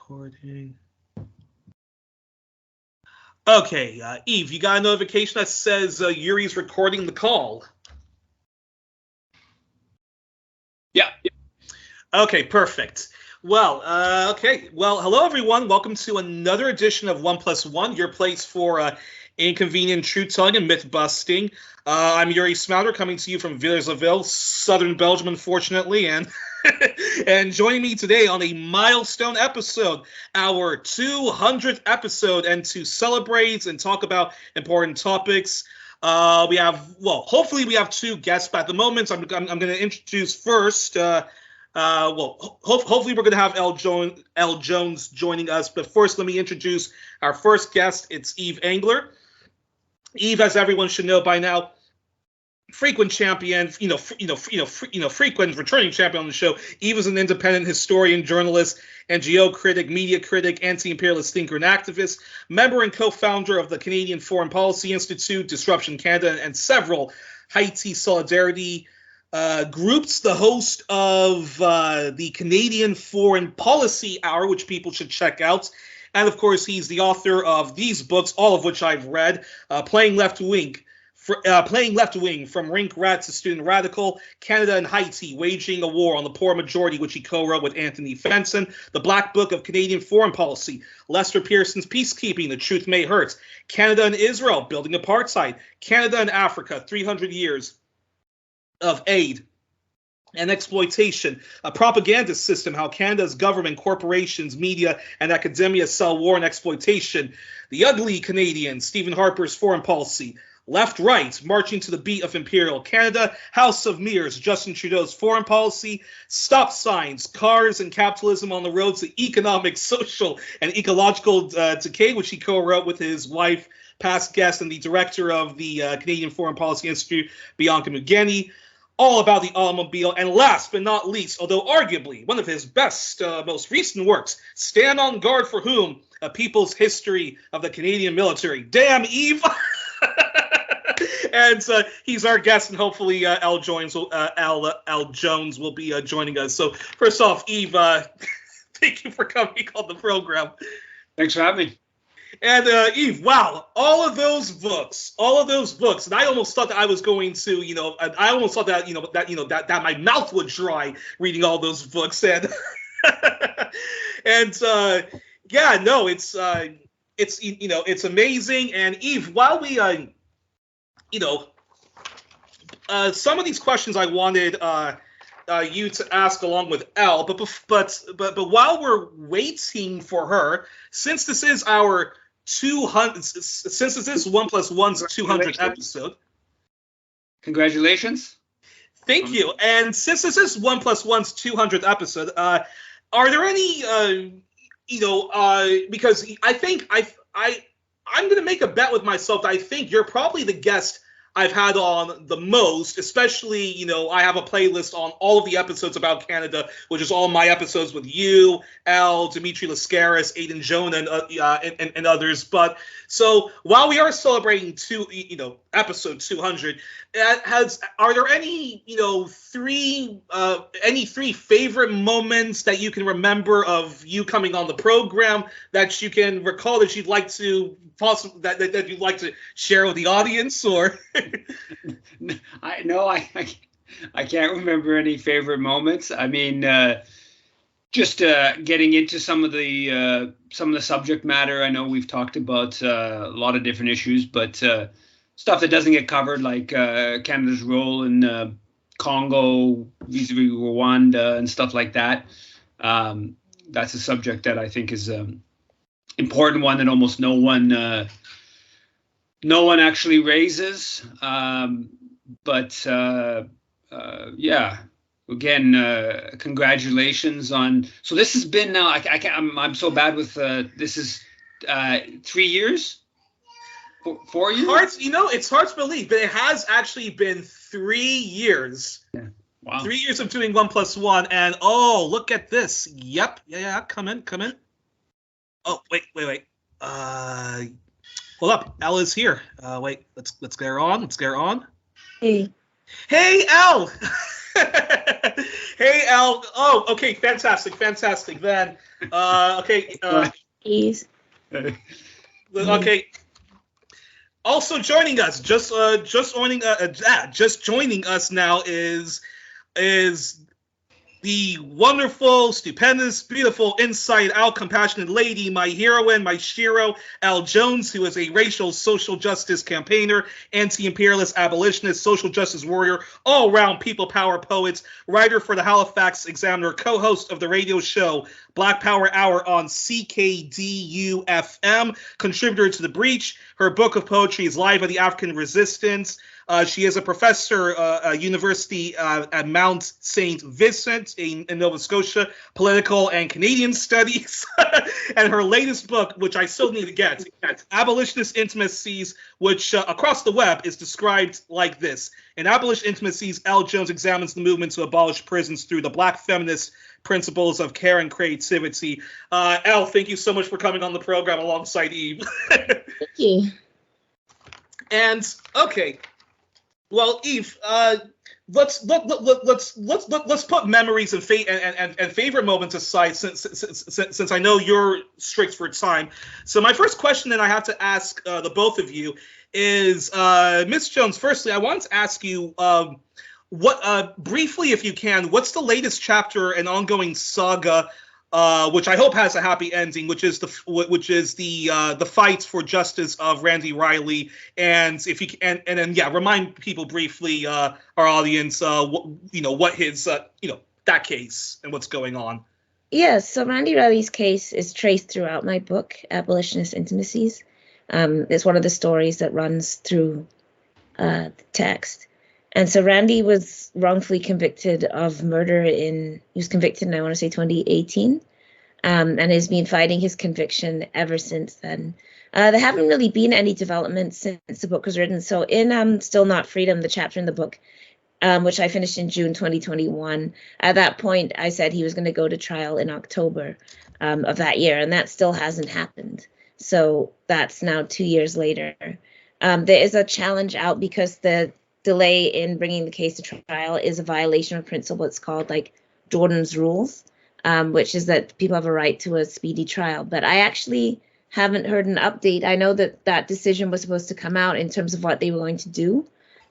recording. Okay, Yves, you got a notification that says Youri's recording the call. Yeah. Okay, perfect. Well, okay. Well, hello, everyone. Welcome to another edition of 1+1, your place for inconvenient truth-telling and myth-busting. I'm Youri Smouter, coming to you from Villers-la-Ville, southern Belgium, unfortunately, and and joining me today on a milestone episode, our 200th episode, and to celebrate and talk about important topics, we have, well, hopefully we have two guests, but at the moment, I'm going to introduce first, hopefully we're going to have L. Jones joining us, but first let me introduce our first guest. It's Yves Engler. Yves, as everyone should know by now, frequent champion, frequent returning champion on the show. Yves is an independent historian, journalist, NGO critic, media critic, anti-imperialist thinker and activist, member and co-founder of the Canadian Foreign Policy Institute, Disruption Canada, and several Haiti solidarity groups, the host of the Canadian Foreign Policy Hour, which people should check out. And of course, he's the author of these books, all of which I've read, Playing Left Wing, from Rink Rat to Student Radical, Canada and Haiti, Waging a War on the Poor Majority, which he co-wrote with Anthony Fenton, The Black Book of Canadian Foreign Policy, Lester Pearson's Peacekeeping, The Truth May Hurt, Canada and Israel, Building Apartheid, Canada and Africa, 300 Years of Aid and Exploitation, a propaganda system, how Canada's government, corporations, media, and academia sell war and exploitation, The Ugly Canadian, Stephen Harper's Foreign Policy, Left Right, Marching to the Beat of Imperial Canada, House of Mirrors, Justin Trudeau's Foreign Policy, Stop Signs, Cars and Capitalism on the Road to Economic, Social, and Ecological Decay, which he co-wrote with his wife, past guest, and the director of the Canadian Foreign Policy Institute, Bianca Mugeni, all about the automobile, and last but not least, although arguably one of his best, most recent works, Stand on Guard for Whom? A People's History of the Canadian Military. Damn, Yves! And he's our guest, and hopefully L. Jones will be joining us. So first off, Yves, thank you for coming on the program. Thanks for having me. And Yves, wow, all of those books, and I almost thought that I was going to, I almost thought that, that my mouth would dry reading all those books, and and yeah, no, it's amazing. And Yves, while we, some of these questions I wanted you to ask along with Elle, but while we're waiting for her, since this is our 200, since this is 1+1's 200th episode. Congratulations. Thank you. And since this is 1+1's 200th episode, are there any, because I think I'm going to make a bet with myself that I think you're probably the guest I've had on the most, especially, I have a playlist on all of the episodes about Canada, which is all my episodes with you, Al, Dimitri Lascaris, Aidan Jonah, and others. But so while we are celebrating episode 200, are there any, three favorite moments that you can remember of you coming on the program that you can recall that you'd like to that you'd like to share with the audience, or? I can't remember any favorite moments. I mean, just getting into some of the subject matter. I know we've talked about a lot of different issues, but stuff that doesn't get covered, like Canada's role in Congo vis-a-vis Rwanda and stuff like that. That's a subject that I think is important one that almost no one actually raises. Yeah, again, congratulations on. So this has been now. I'm so bad with this is 3 years. 4 years? It's hard to believe, but it has actually been 3 years. Yeah. Wow. 3 years of doing 1+1, and oh, look at this. Yep. Yeah. Come in. Oh, wait. Hold up. Elle is here. Wait. Let's get her on. Hey, Elle. Hey, Al. Oh, okay, fantastic. Then, okay, Please. okay. Also joining us, just joining us now is the wonderful, stupendous, beautiful, inside-out, compassionate lady, my heroine, my shiro, Al Jones, who is a racial social justice campaigner, anti-imperialist abolitionist, social justice warrior, all-around people power poet, writer for the Halifax Examiner, co-host of the radio show Black Power Hour on CKDU FM, contributor to The Breach. Her book of poetry is Live at the Afrikan Resistance. She is a professor at university at Mount Saint Vincent in Nova Scotia, political and Canadian studies. And her latest book, which I still need to get, Abolitionist Intimacies, which across the web is described like this. In Abolitionist Intimacies, Al Jones examines the movement to abolish prisons through the Black feminist principles of care and creativity. Al, thank you so much for coming on the program alongside Yves. Thank you. And okay. Well, Yves, let's put memories and favorite moments aside, since I know you're strict for time. So my first question that I have to ask the both of you is, Ms. Jones. Firstly, I wanted to ask you, what briefly, if you can, what's the latest chapter and ongoing saga, which I hope has a happy ending, which is the fight for justice of Randy Riley, and if you can, and then remind people briefly, our audience, what his that case and what's going on. Yes, so Randy Riley's case is traced throughout my book, Abolitionist Intimacies. It's one of the stories that runs through the text. And so Randy was wrongfully convicted of murder he was convicted in, I want to say, 2018, and has been fighting his conviction ever since then. There haven't really been any developments since the book was written. So in Still Not Freedom, the chapter in the book, which I finished in June 2021, at that point, I said he was going to go to trial in October of that year, and that still hasn't happened. So that's now 2 years later. There is a challenge out because the delay in bringing the case to trial is a violation of principle. It's called Jordan's rules, which is that people have a right to a speedy trial. But I actually haven't heard an update. I know that decision was supposed to come out in terms of what they were going to do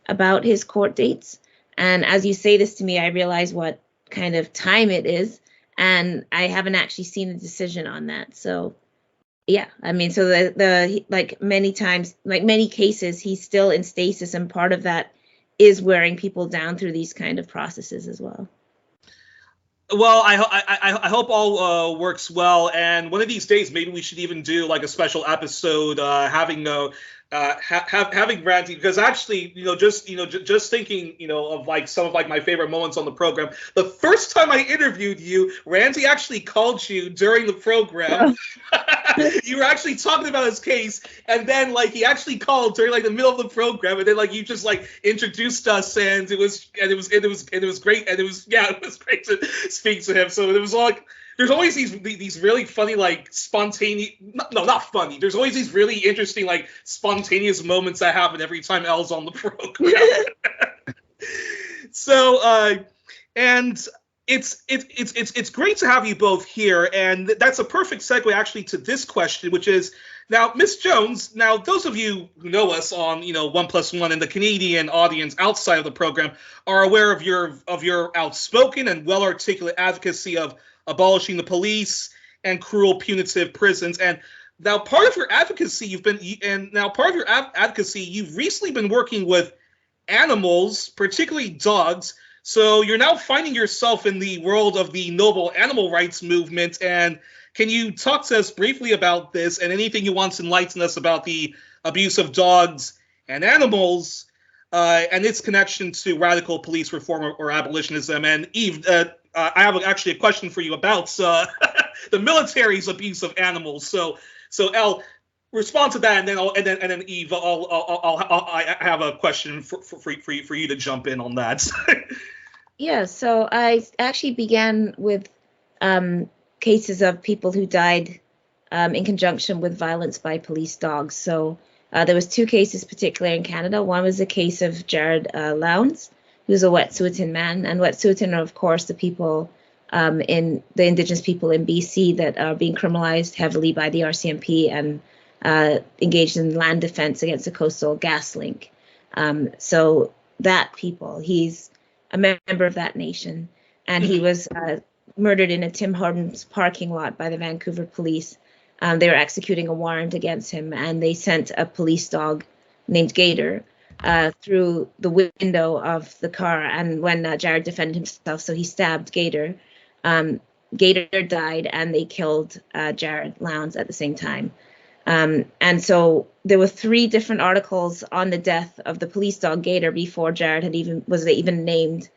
about his court dates. And as you say this to me, I realize what kind of time it is, and I haven't actually seen a decision on that. So yeah, I mean, so many times, many cases, he's still in stasis, and part of that is wearing people down through these kind of processes as well. Well, I hope all works well, and one of these days maybe we should even do a special episode having Randy, because actually, just thinking, of some of my favorite moments on the program. The first time I interviewed you, Randy actually called you during the program. You were actually talking about his case, and then he actually called during the middle of the program, and then you just introduced us, and it was great, and it was great to speak to him. So it was there's always these really funny, spontaneous, no, not funny. There's always these really interesting, spontaneous moments that happen every time Elle's on the program. So, and it's great to have you both here, and that's a perfect segue actually to this question, which is, now, Ms. Jones, now those of you who know us on 1+1 and the Canadian audience outside of the program are aware of your outspoken and well-articulate advocacy of abolishing the police and cruel punitive prisons. And now part of your advocacy, you've recently been working with animals, particularly dogs. So you're now finding yourself in the world of the noble animal rights movement. And can you talk to us briefly about this and anything you want to enlighten us about the abuse of dogs and animals and its connection to radical police reform or abolitionism? And Yves, I have actually a question for you about the military's abuse of animals. So Elle, respond to that, and then Yves, I have a question for you to jump in on that. Yeah, so I actually began with cases of people who died in conjunction with violence by police dogs. So there was two cases particularly in Canada. One was a case of Jared Lowndes, who's a Wet'suwet'en man. And Wet'suwet'en are, of course, the people in the indigenous people in BC that are being criminalized heavily by the RCMP and engaged in land defense against the Coastal Gas Link. So that people, he's a member of that nation, and he was murdered in a Tim Hortons parking lot by the Vancouver police. They were executing a warrant against him, and they sent a police dog named Gator through the window of the car. And when Jared defended himself, so he stabbed Gator. Gator died, and they killed Jared Lowndes at the same time. And so there were 3 different articles on the death of the police dog Gator before Jared was even named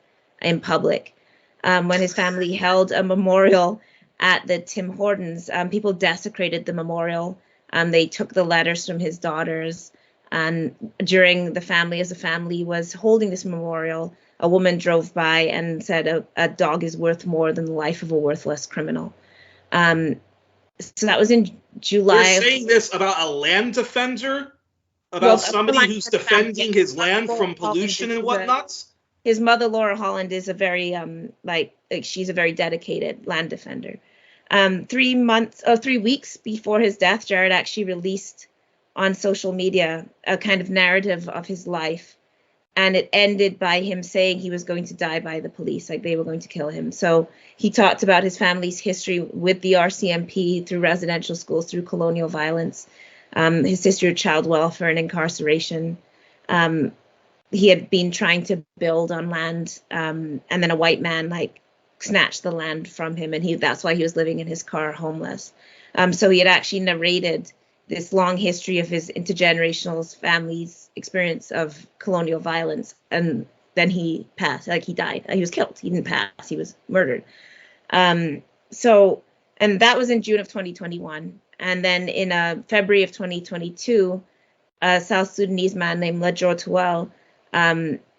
in public. When his family held a memorial at the Tim Hortons, people desecrated the memorial. They took the letters from his daughters. And during the family, as the family was holding this memorial, a woman drove by and said a dog is worth more than the life of a worthless criminal. So that was in July. You're saying this about a land defender? About somebody who's defending his land from pollution and whatnot? His mother, Laura Holland, is a very she's a very dedicated land defender. 3 weeks before his death, Jared actually released on social media a kind of narrative of his life, and it ended by him saying he was going to die by the police, like they were going to kill him. So he talked about his family's history with the RCMP through residential schools, through colonial violence, his history of child welfare and incarceration. He had been trying to build on land, and then a white man snatched the land from him, and that's why he was living in his car homeless. So he had actually narrated this long history of his intergenerational family's experience of colonial violence, and then he passed, he died. He was killed. He didn't pass. He was murdered. And that was in June of 2021. And then in February of 2022, a South Sudanese man named Lajor Tuel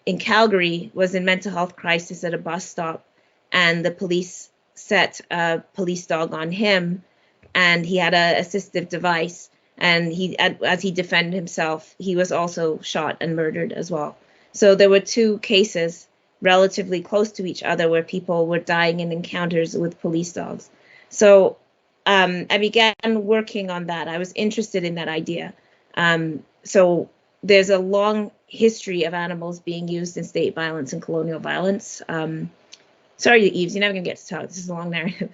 in Calgary was in mental health crisis at a bus stop, and the police set a police dog on him, and he had an assistive device. And as he defended himself, he was also shot and murdered as well. So there were 2 cases relatively close to each other where people were dying in encounters with police dogs. So I began working on that. I was interested in that idea. So there's a long history of animals being used in state violence and colonial violence. Sorry, Yves, you're never going to get to talk. This is a long narrative.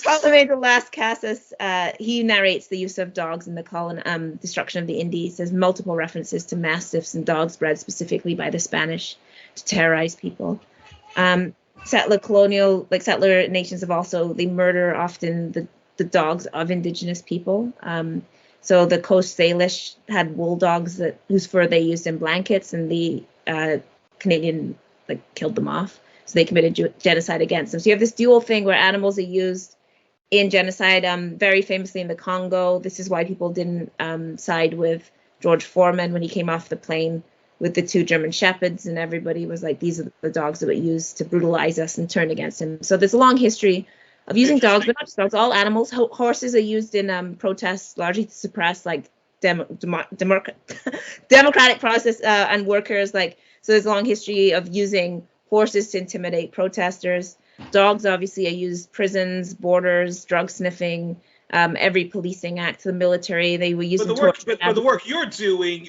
Ptolemy the Last Cassus, he narrates the use of dogs in the destruction of the Indies. There's multiple references to mastiffs and dogs bred specifically by the Spanish to terrorize people. Settler nations have also, they murder often the dogs of indigenous people. So the Coast Salish had wool dogs whose fur they used in blankets, and the Canadian killed them off. So they committed genocide against them. So you have this dual thing where animals are used in genocide, very famously in the Congo. This is why people didn't side with George Foreman when he came off the plane with the 2 German shepherds, and everybody was like, these are the dogs that were used to brutalize us and turn against him. So there's a long history of using dogs, but not just dogs, all animals. Horses are used in protests largely to suppress democratic process and workers. So there's a long history of using horses to intimidate protesters. Dogs obviously are used, prisons, borders, drug sniffing, every policing act, the military, they were using. But the work you're doing,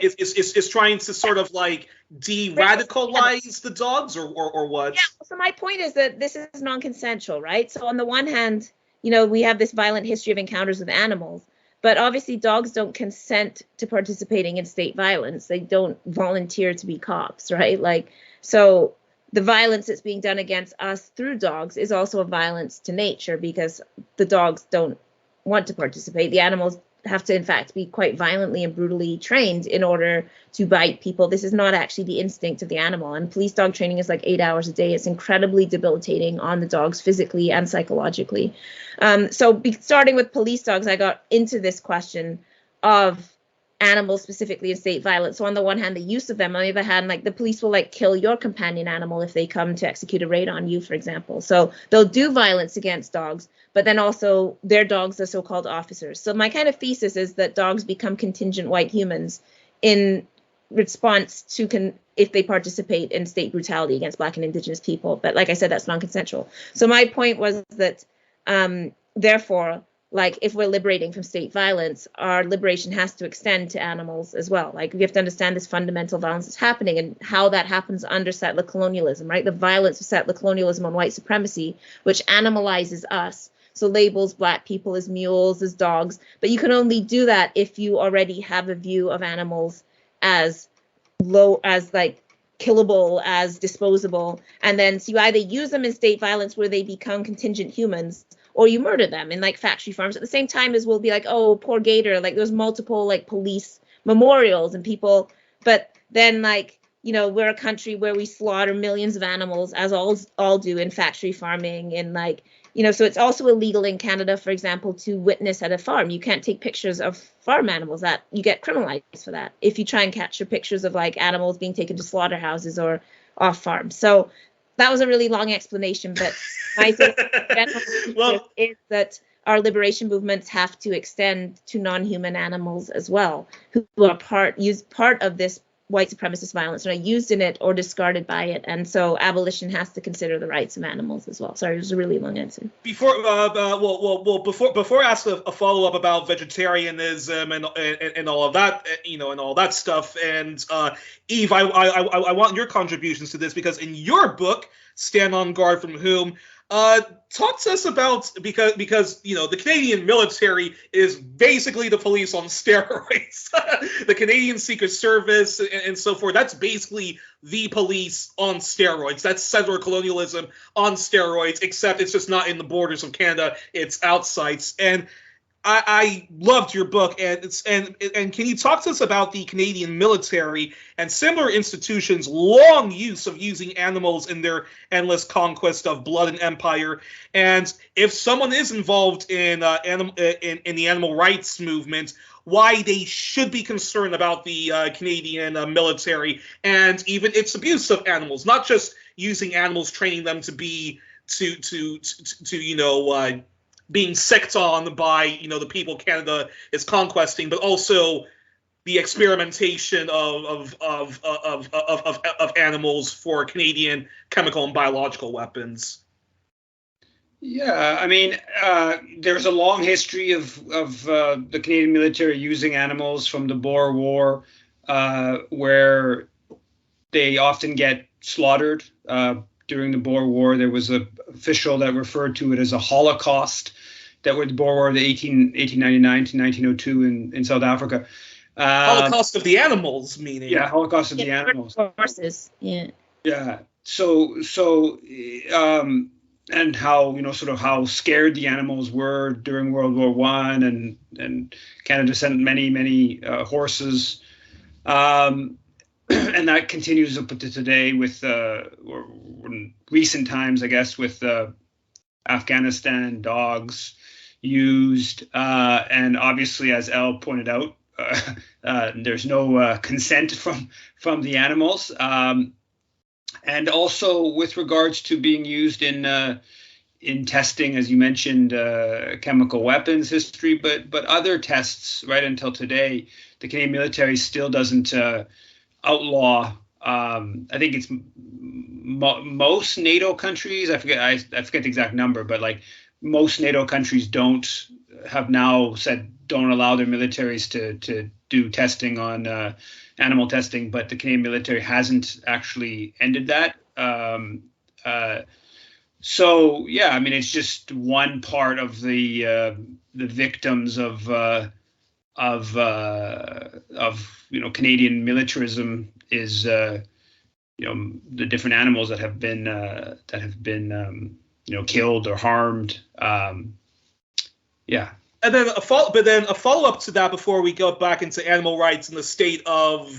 is trying to sort of de-radicalize the dogs, or what? Yeah. So my point is that this is non-consensual, right? So on the one hand, we have this violent history of encounters with animals, but obviously dogs don't consent to participating in state violence. They don't volunteer to be cops, right? So the violence that's being done against us through dogs is also a violence to nature, because the dogs don't want to participate. The animals have to, in fact, be quite violently and brutally trained in order to bite people. This is not actually the instinct of the animal. And police dog training is 8 hours a day. It's incredibly debilitating on the dogs physically and psychologically. Starting with police dogs, I got into this question of animals specifically in state violence. So on the one hand, the use of them. On the other hand, the police will kill your companion animal if they come to execute a raid on you, for example. So they'll do violence against dogs, but then also their dogs are so-called officers. So my kind of thesis is that dogs become contingent white humans in response to if they participate in state brutality against Black and Indigenous people. But like I said, that's non-consensual. So my point was that, therefore, like if we're liberating from state violence, our liberation has to extend to animals as well. Like we have to understand this fundamental violence that's happening and how that happens under settler colonialism, right? The violence of settler colonialism on white supremacy, which animalizes us. So labels Black people as mules, as dogs, but you can only do that if you already have a view of animals as low, as like killable, as disposable. And then so you either use them in state violence where they become contingent humans, or you murder them in like factory farms at the same time as we'll be like, oh, poor gator, like there's multiple like police memorials and people, but then like, you know, we're a country where we slaughter millions of animals, as all do in factory farming, and like, you know, so it's also illegal in Canada, for example, to witness at a farm. You can't take pictures of farm animals, that you get criminalized for that if you try and capture pictures of like animals being taken to slaughterhouses or off farm. So that was a really long explanation, but my general is that our liberation movements have to extend to non-human animals as well, who are part of this white supremacist violence, and are used in it or discarded by it. And so abolition has to consider the rights of animals as well. Sorry, it was a really long answer. Before I ask a follow up about vegetarianism and all of that, you know, and all that stuff, and Yves, I want your contributions to this, because in your book, Stand on Guard from Whom, talk to us about, because you know the Canadian military is basically the police on steroids. The Canadian Secret Service and so forth, that's basically the police on steroids. That's settler colonialism on steroids, except it's just not in the borders of Canada, it's outside. And I loved your book, and can you talk to us about the Canadian military and similar institutions' long use of using animals in their endless conquest of blood and empire, and if someone is involved in the animal rights movement, why they should be concerned about the Canadian military and even its abuse of animals, not just using animals, training them to be being sicked on by, you know, the people Canada is conquesting, but also the experimentation of animals for Canadian chemical and biological weapons. Yeah, I mean, there's a long history of the Canadian military using animals from the Boer War, where they often get slaughtered. During the Boer War, there was an official that referred to it as a Holocaust, that was the Boer War, the 1899 to 1902 in South Africa. Holocaust of the animals, meaning. Yeah, Holocaust of the animals. Horses, yeah. Yeah. So, and how, you know, sort of how scared the animals were during World War I, and Canada sent many horses. And that continues up to today with, or in recent times, I guess, with Afghanistan dogs used. And obviously, as Elle pointed out, there's no consent from the animals. And also with regards to being used in testing, as you mentioned, chemical weapons history, but other tests right until today, the Canadian military still doesn't outlaw. I think it's most NATO countries. I forget the exact number, but like most NATO countries have now said don't allow their militaries to do testing on animal testing, but the Canadian military hasn't actually ended that. So yeah, I mean, it's just one part of the victims of Canadian militarism is the different animals that have been killed or harmed. Yeah. And then a follow-up to that before we go back into animal rights and the state of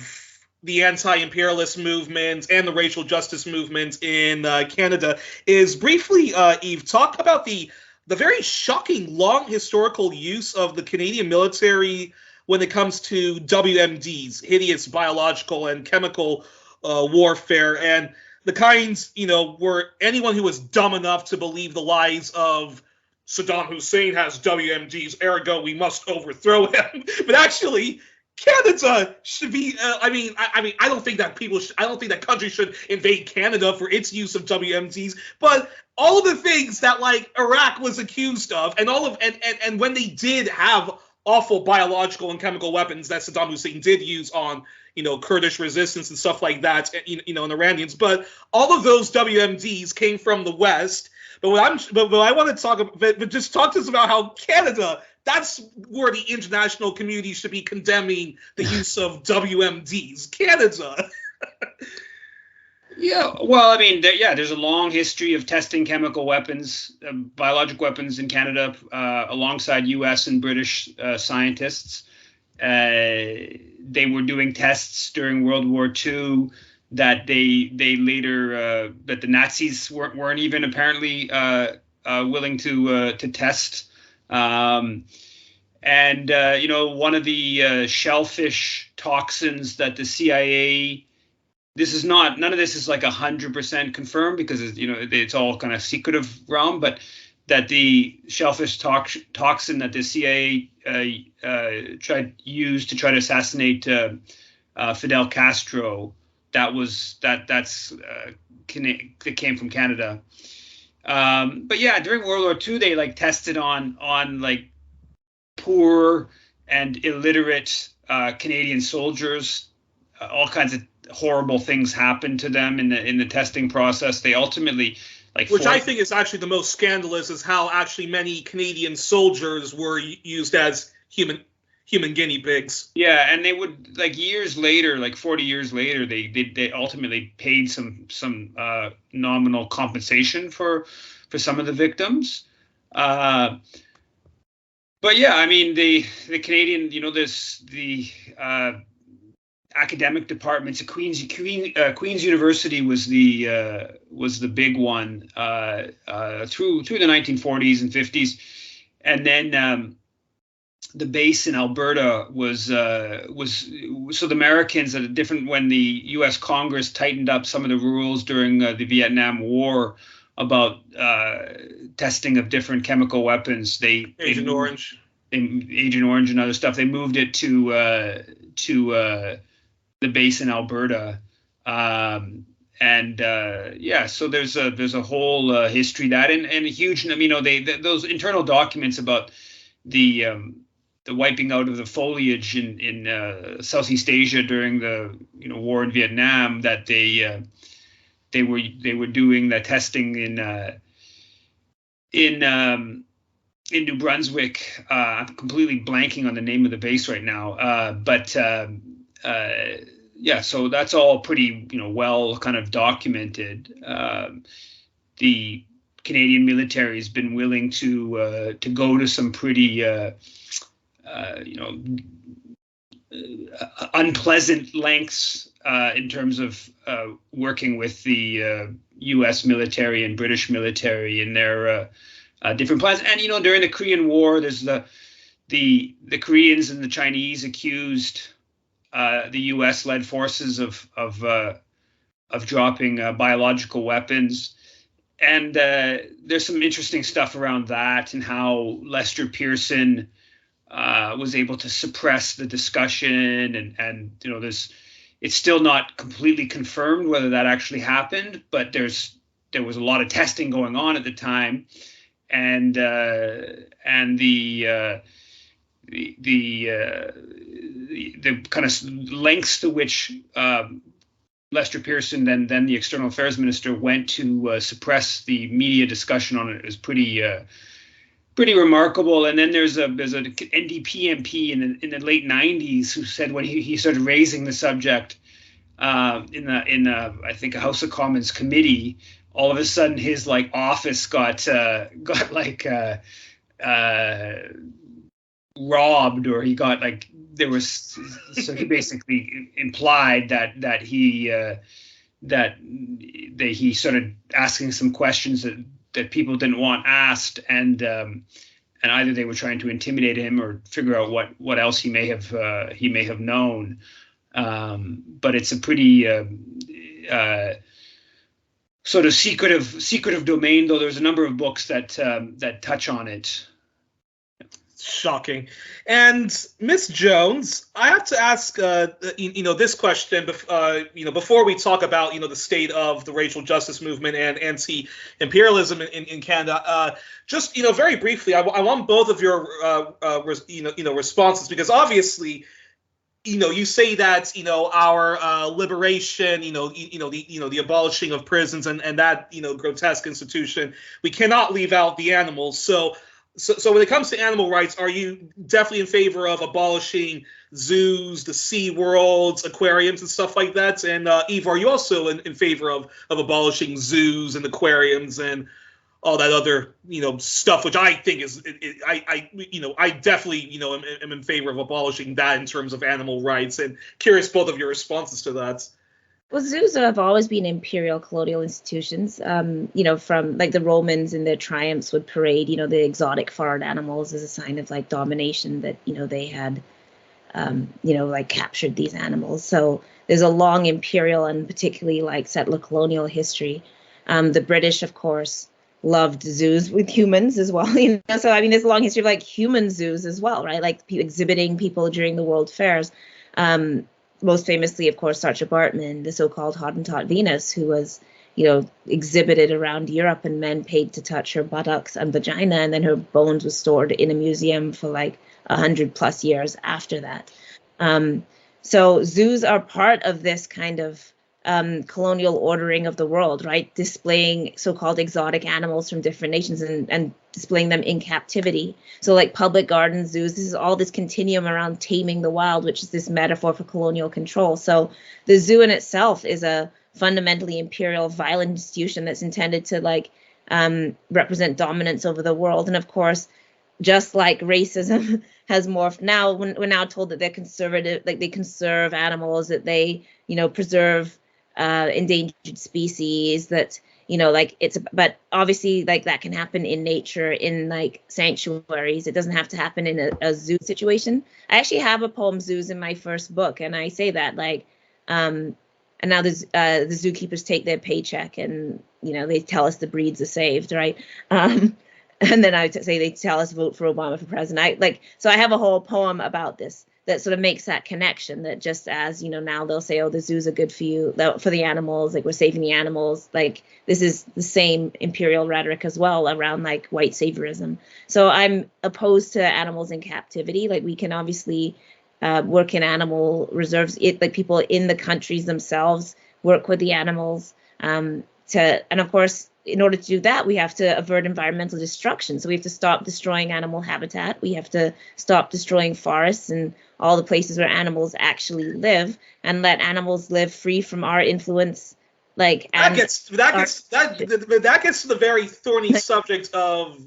the anti-imperialist movement and the racial justice movement in Canada is briefly, Yves, talk about the very shocking long historical use of the Canadian military when it comes to WMDs, hideous biological and chemical warfare, and the kinds, where anyone who was dumb enough to believe the lies of Saddam Hussein has WMDs, ergo we must overthrow him. But actually, Canada should be. I don't think that I don't think that countries should invade Canada for its use of WMDs. But all of the things that like Iraq was accused of, and all of and when they did have awful biological and chemical weapons that Saddam Hussein did use on Kurdish resistance and stuff like that, and Iranians. But all of those WMDs came from the West. But what I want to talk about, but just talk to us about how Canada. That's where the international community should be condemning the use of WMDs. Canada. Yeah, well, I mean, there's a long history of testing chemical weapons, biologic weapons in Canada, alongside U.S. and British scientists. They were doing tests during World War II that they later that the Nazis weren't even apparently willing to test. One of the shellfish toxins that the CIA, none of this is like 100% confirmed because it's all kind of secretive realm, but that the shellfish toxin that the CIA used to try to assassinate Fidel Castro, that came from Canada. But yeah, during World War II, they like tested on like poor and illiterate Canadian soldiers. All kinds of horrible things happened to them in the testing process. They ultimately which I think is actually the most scandalous, is how actually many Canadian soldiers were used as human guinea pigs. Yeah, and they would years later, 40 years later, they ultimately paid some nominal compensation for some of the victims. But yeah, I mean the Canadian, the academic departments. Queen's University was the big one through the 1940s and 50s, and then the base in Alberta was so the Americans when the U.S. Congress tightened up some of the rules during the Vietnam War about testing of different chemical weapons. Agent Orange and other stuff. They moved it to the base in Alberta, so there's a whole history that and a huge, those internal documents about the wiping out of the foliage in Southeast Asia during the war in Vietnam, that they were doing the testing in New Brunswick. I'm completely blanking on the name of the base right now, so that's all pretty well kind of documented. The Canadian military has been willing to go to some pretty unpleasant lengths in terms of working with the U.S. military and British military in their different plans. And during the Korean War, there's the Koreans and the Chinese accused the U.S.-led forces of dropping biological weapons. And there's some interesting stuff around that and how Lester Pearson was able to suppress the discussion. And it's still not completely confirmed whether that actually happened, but there was a lot of testing going on at the time. And the kind of lengths to which Lester Pearson, then the External Affairs Minister, went to suppress the media discussion on it is pretty remarkable. And then there's a NDP MP in the late 90s who said when he started raising the subject in I think a House of Commons committee, all of a sudden his office got robbed, or he got so he basically implied that he started asking some questions that people didn't want asked, and either they were trying to intimidate him or figure out what else he may have known. But it's a pretty sort of secretive domain, though there's a number of books that touch on it. Shocking. And Miss Jones, I have to ask, this question, before we talk about, the state of the racial justice movement and anti-imperialism in Canada. Just, very briefly, I want both of your, responses, because obviously, you say that, our liberation, the abolishing of prisons and that, grotesque institution, we cannot leave out the animals. So when it comes to animal rights, are you definitely in favor of abolishing zoos, the sea worlds, aquariums, and stuff like that? And Yves, are you also in favor of abolishing zoos and aquariums and all that other stuff, which I think is I definitely am in favor of abolishing that in terms of animal rights. And curious both of your responses to that. Well, zoos have always been imperial colonial institutions, from like the Romans in their triumphs would parade, the exotic foreign animals as a sign of like domination that, they had, like captured these animals. So there's a long imperial and particularly like settler colonial history. The British, of course, loved zoos with humans as well. So, I mean, there's a long history of like human zoos as well, right? Like exhibiting people during the World Fairs. Most famously, of course, Sacha Bartman, the so-called Hottentot Venus, who was, exhibited around Europe, and men paid to touch her buttocks and vagina, and then her bones were stored in a museum for like 100+ years after that. So zoos are part of this kind of colonial ordering of the world, right? Displaying so-called exotic animals from different nations and displaying them in captivity. So like public gardens, zoos, this is all this continuum around taming the wild, which is this metaphor for colonial control. So the zoo in itself is a fundamentally imperial, violent institution that's intended to like represent dominance over the world. And of course, just like racism has morphed, now we're now told that they're conservative, like they conserve animals, that they, preserve endangered species, that but obviously like that can happen in nature, in like sanctuaries. It doesn't have to happen in a zoo situation. I actually have a poem, Zoos, in my first book, and I say that like and now the zookeepers take their paycheck and they tell us the breeds are saved, right? And then I say they tell us vote for Obama for president. So I have a whole poem about this that sort of makes that connection, that just as, now they'll say, oh, the zoos are good for you, for the animals, like we're saving the animals. Like this is the same imperial rhetoric as well around like white saviorism. So I'm opposed to animals in captivity. Like we can obviously work in animal reserves. Like people in the countries themselves work with the animals and of course, in order to do that, we have to avert environmental destruction. So we have to stop destroying animal habitat. We have to stop destroying forests and all the places where animals actually live, and let animals live free from our influence. That gets to the very thorny subject of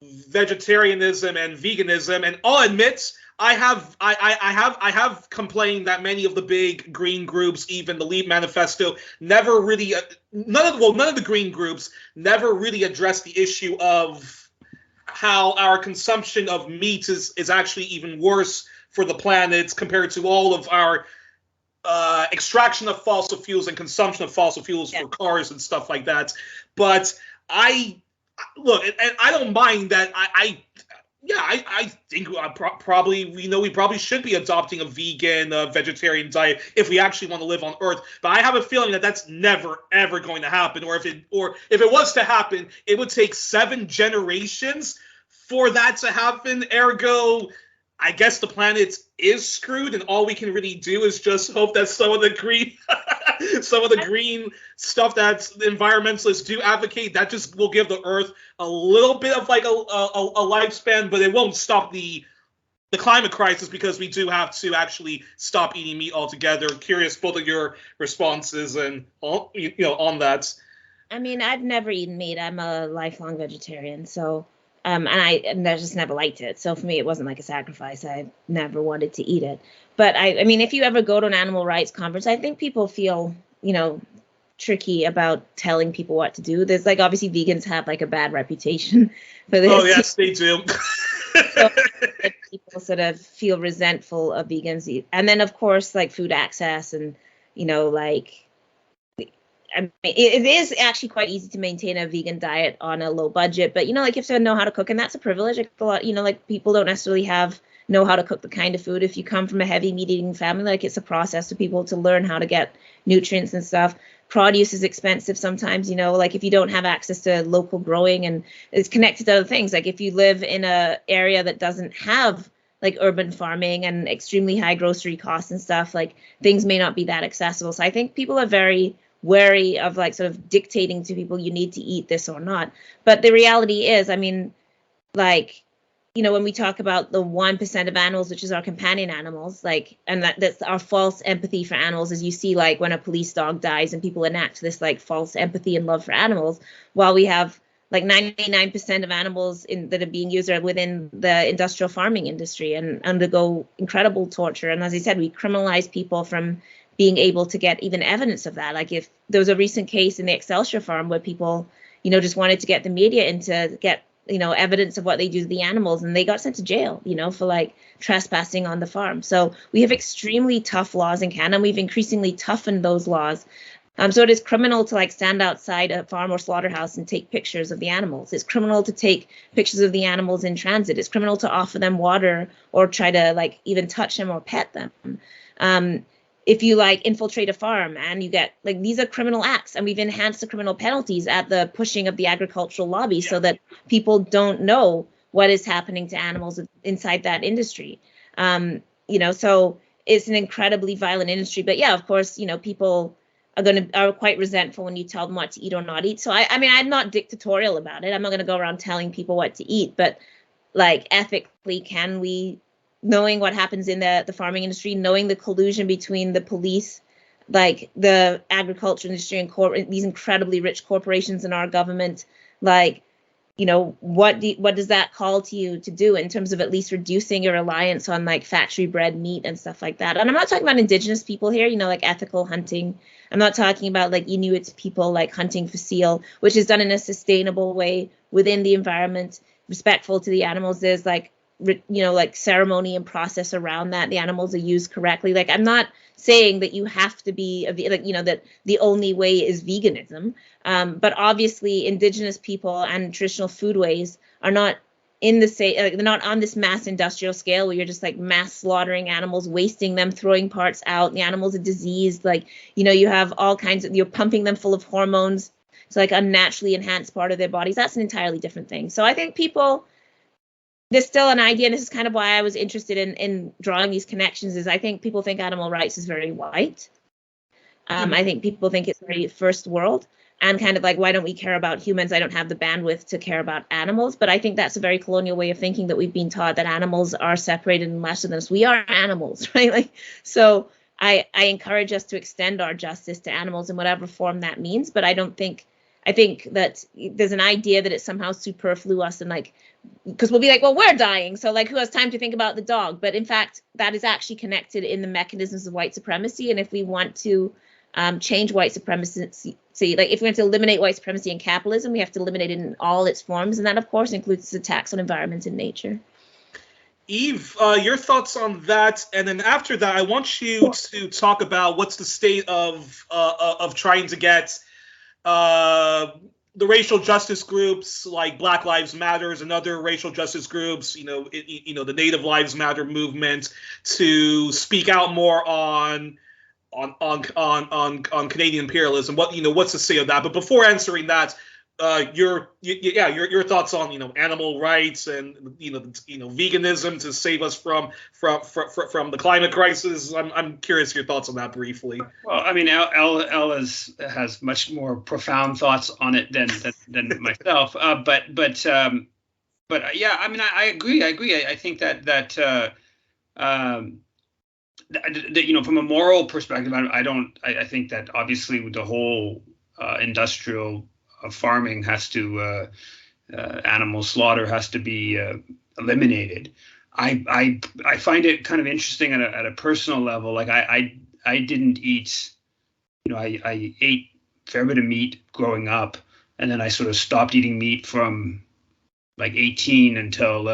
vegetarianism and veganism. And I'll admit, I have complained that many of the big green groups, even the Leap Manifesto, never really none of the green groups never really addressed the issue of how our consumption of meat is actually even worse for the planet compared to all of our extraction of fossil fuels and consumption of fossil fuels for cars and stuff like that. But I don't mind that. I think probably we probably should be adopting a vegan, vegetarian diet if we actually want to live on Earth. But I have a feeling that that's never ever going to happen. Or if it was to happen, it would take 7 generations for that to happen. Ergo, I guess the planet is screwed, and all we can really do is just hope that some of the green stuff that the environmentalists do advocate, that just will give the Earth a little bit of like a lifespan, but it won't stop the climate crisis, because we do have to actually stop eating meat altogether. Curious both of your responses and on that. I mean, I've never eaten meat. I'm a lifelong vegetarian, so. And I just never liked it. So for me, it wasn't like a sacrifice. I never wanted to eat it. But I mean, if you ever go to an animal rights conference, I think people feel, tricky about telling people what to do. There's like, obviously vegans have like a bad reputation for this. Oh, yes, they do. So people sort of feel resentful of vegans. And then, of course, like food access and, I mean, it is actually quite easy to maintain a vegan diet on a low budget, but like you have to know how to cook, and that's a privilege. Like a lot, like people don't necessarily know how to cook the kind of food. If you come from a heavy meat eating family, like it's a process for people to learn how to get nutrients and stuff. Produce is expensive sometimes, like if you don't have access to local growing, and it's connected to other things. Like if you live in a area that doesn't have like urban farming and extremely high grocery costs and stuff, like things may not be that accessible. So I think people are very wary of like sort of dictating to people you need to eat this or not. But the reality is, I mean, like, when we talk about the 1% of animals, which is our companion animals, like, and that's our false empathy for animals, as you see, like when a police dog dies and people enact this like false empathy and love for animals, while we have like 99% of animals that are being used are within the industrial farming industry and undergo incredible torture. And as I said, we criminalize people from being able to get even evidence of that. Like if there was a recent case in the Excelsior farm where people, just wanted to get the media in to get evidence of what they do to the animals, and they got sent to jail, for like trespassing on the farm. So we have extremely tough laws in Canada. We've increasingly toughened those laws. So it is criminal to like stand outside a farm or slaughterhouse and take pictures of the animals. It's criminal to take pictures of the animals in transit. It's criminal to offer them water or try to like even touch them or pet them. If you like infiltrate a farm and you get like, these are criminal acts, and we've enhanced the criminal penalties at the pushing of the agricultural lobby so that people don't know what is happening to animals inside that industry. So it's an incredibly violent industry. But yeah, of course, people are quite resentful when you tell them what to eat or not eat. So I mean, I'm not dictatorial about it. I'm not going to go around telling people what to eat, but like ethically, can we, knowing what happens in the farming industry, knowing the collusion between the police, like the agriculture industry and these incredibly rich corporations in our government, like, what does that call to you to do in terms of at least reducing your reliance on like factory bred meat and stuff like that? And I'm not talking about Indigenous people here, like ethical hunting. I'm not talking about like Inuit people like hunting for seal, which is done in a sustainable way within the environment, respectful to the animals. There's like, like ceremony and process around that. The animals are used correctly. Like, I'm not saying that you have to be that the only way is veganism. But obviously Indigenous people and traditional foodways are not in the same, they're not on this mass industrial scale where you're just like mass slaughtering animals, wasting them, throwing parts out. The animals are diseased. Like, you have all kinds of, you're pumping them full of hormones to like unnaturally enhance part of their bodies. That's an entirely different thing. So I think there's still an idea, and this is kind of why I was interested in drawing these connections, is I think people think animal rights is very white. I think people think it's very first world, and kind of like, why don't we care about humans? I don't have the bandwidth to care about animals. But I think that's a very colonial way of thinking, that we've been taught that animals are separated and lesser than us. We are animals, right? Like, so I encourage us to extend our justice to animals in whatever form that means. But I think that there's an idea that it's somehow superfluous, and like, because we'll be like, well, we're dying, so like, who has time to think about the dog? But in fact, that is actually connected in the mechanisms of white supremacy. And if we want to change white supremacy, like if we want to eliminate white supremacy and capitalism, we have to eliminate it in all its forms, and that of course includes attacks on environment and nature. Yves, your thoughts on that, and then after that, I want you to talk about what's the state of trying to get the racial justice groups like Black Lives Matters and other racial justice groups, the Native Lives Matter movement, to speak out more on Canadian imperialism. What's the say of that? But before answering that, your thoughts on animal rights and veganism to save us from the climate crisis. I'm curious your thoughts on that briefly. Well, I mean, Elle has much more profound thoughts on it than myself. But yeah, I mean, I agree. I think that from a moral perspective, I think that obviously the whole industrial farming has to animal slaughter has to be eliminated. I find it kind of interesting at a personal level. Like I didn't eat, I ate a fair bit of meat growing up, and then I sort of stopped eating meat from like 18 until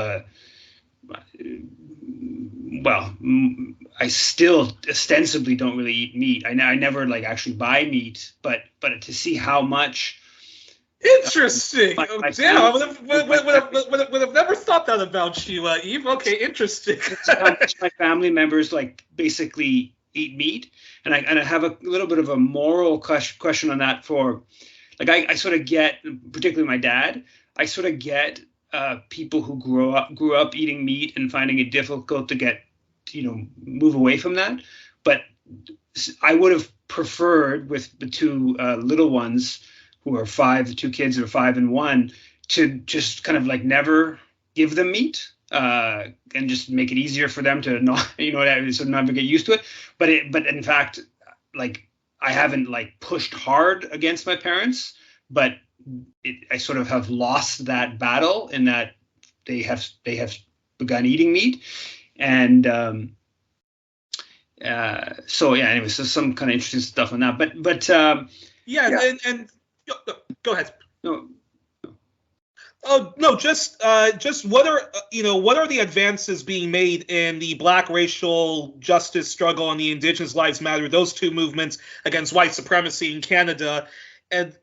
I still ostensibly don't really eat meat. I never like actually buy meat, but but to see how much. Interesting. Damn, I would have never thought that about you, Yves. Okay, interesting. How much my family members like basically eat meat, and I have a little bit of a moral question on that. For like, I sort of get, particularly my dad, I sort of get people who grew up eating meat and finding it difficult to get, move away from that. But I would have preferred, with the two little ones who are 5, the 2 kids who are 5 and 1, to just kind of like never give them meat and just make it easier for them to not, sort of never get used to it. But in fact, like, I haven't like pushed hard against my parents, but I sort of have lost that battle in that they have begun eating meat. And so yeah, anyway, so some kind of interesting stuff on that. But yeah. And go ahead. No. Oh no, just what are the advances being made in the Black racial justice struggle and the Indigenous Lives Matter, those two movements against white supremacy in Canada, and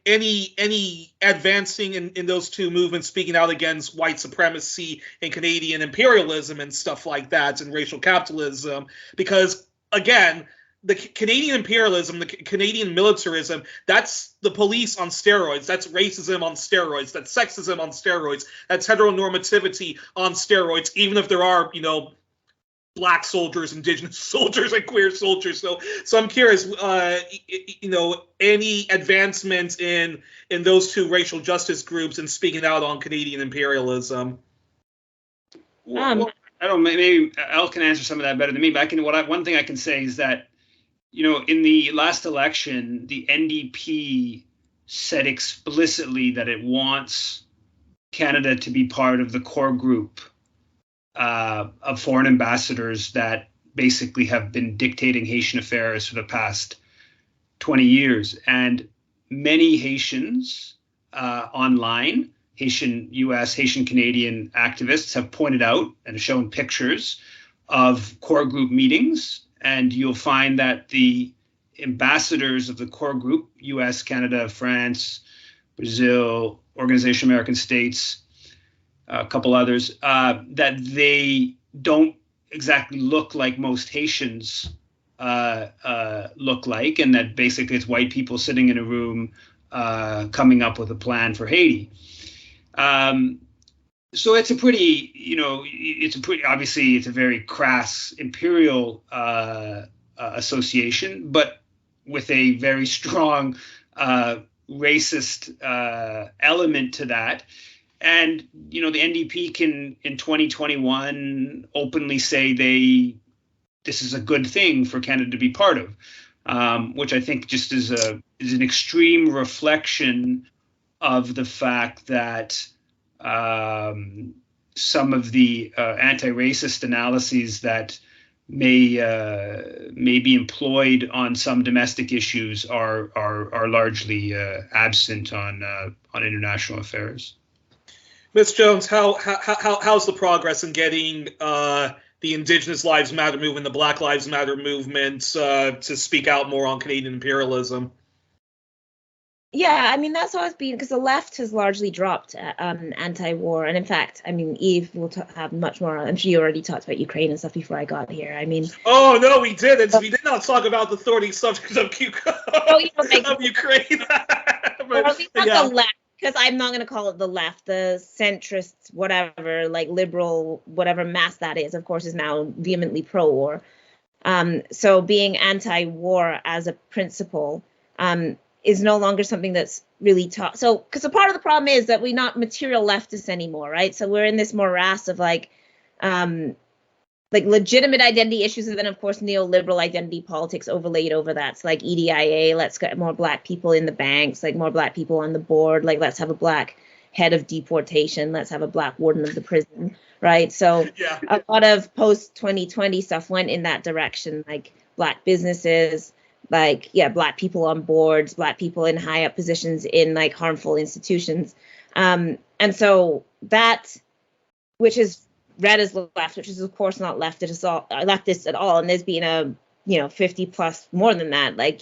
any advancing in those two movements speaking out against white supremacy and Canadian imperialism and stuff like that, and racial capitalism? Because again, the Canadian imperialism, the Canadian militarism, that's the police on steroids. That's racism on steroids. That's sexism on steroids. That's heteronormativity on steroids, even if there are, Black soldiers, Indigenous soldiers, and queer soldiers. So I'm curious, any advancements in those two racial justice groups and speaking out on Canadian imperialism? I don't know, maybe Al can answer some of that better than me, but one thing I can say is that, in the last election, the NDP said explicitly that it wants Canada to be part of the core group of foreign ambassadors that basically have been dictating Haitian affairs for the past 20 years. And many Haitians online, Haitian US, Haitian Canadian activists have pointed out and shown pictures of core group meetings. And you'll find that the ambassadors of the core group, US, Canada, France, Brazil, Organization of American States, a couple others, that they don't exactly look like most Haitians look like, and that basically it's white people sitting in a room coming up with a plan for Haiti. So it's a pretty, obviously it's a very crass imperial association, but with a very strong racist element to that. And, the NDP can, in 2021, openly say this is a good thing for Canada to be part of, which I think just is an extreme reflection of the fact that some of the anti-racist analyses that may be employed on some domestic issues are largely absent on international affairs. Ms. Jones, how's the progress in getting the Indigenous Lives Matter movement, the Black Lives Matter movement, to speak out more on Canadian imperialism? Yeah, I mean, that's always been, because the left has largely dropped anti-war. And in fact, I mean, Yves will have much more. I'm sure you already talked about Ukraine and stuff before I got here. I mean. Oh, no, we didn't. We did not talk about the thorny subjects of Ukraine. Or at least not the left, because I'm not going to call it the left. The centrist, whatever, like liberal, whatever mass that is, of course, is now vehemently pro-war. So being anti-war as a principle is no longer something that's really taught. So, because a part of the problem is that we're not material leftists anymore, right? So we're in this morass of like legitimate identity issues, and then of course neoliberal identity politics overlaid over that. So like EDIA, let's get more Black people in the banks, like more Black people on the board, like let's have a Black head of deportation, let's have a Black warden of the prison, right? So yeah. A lot of post-2020 stuff went in that direction, like Black businesses, like, Black people on boards, Black people in high up positions in like harmful institutions. And so that, which is read as left, which is of course not leftist at all. And there's been a, 50 plus, more than that, like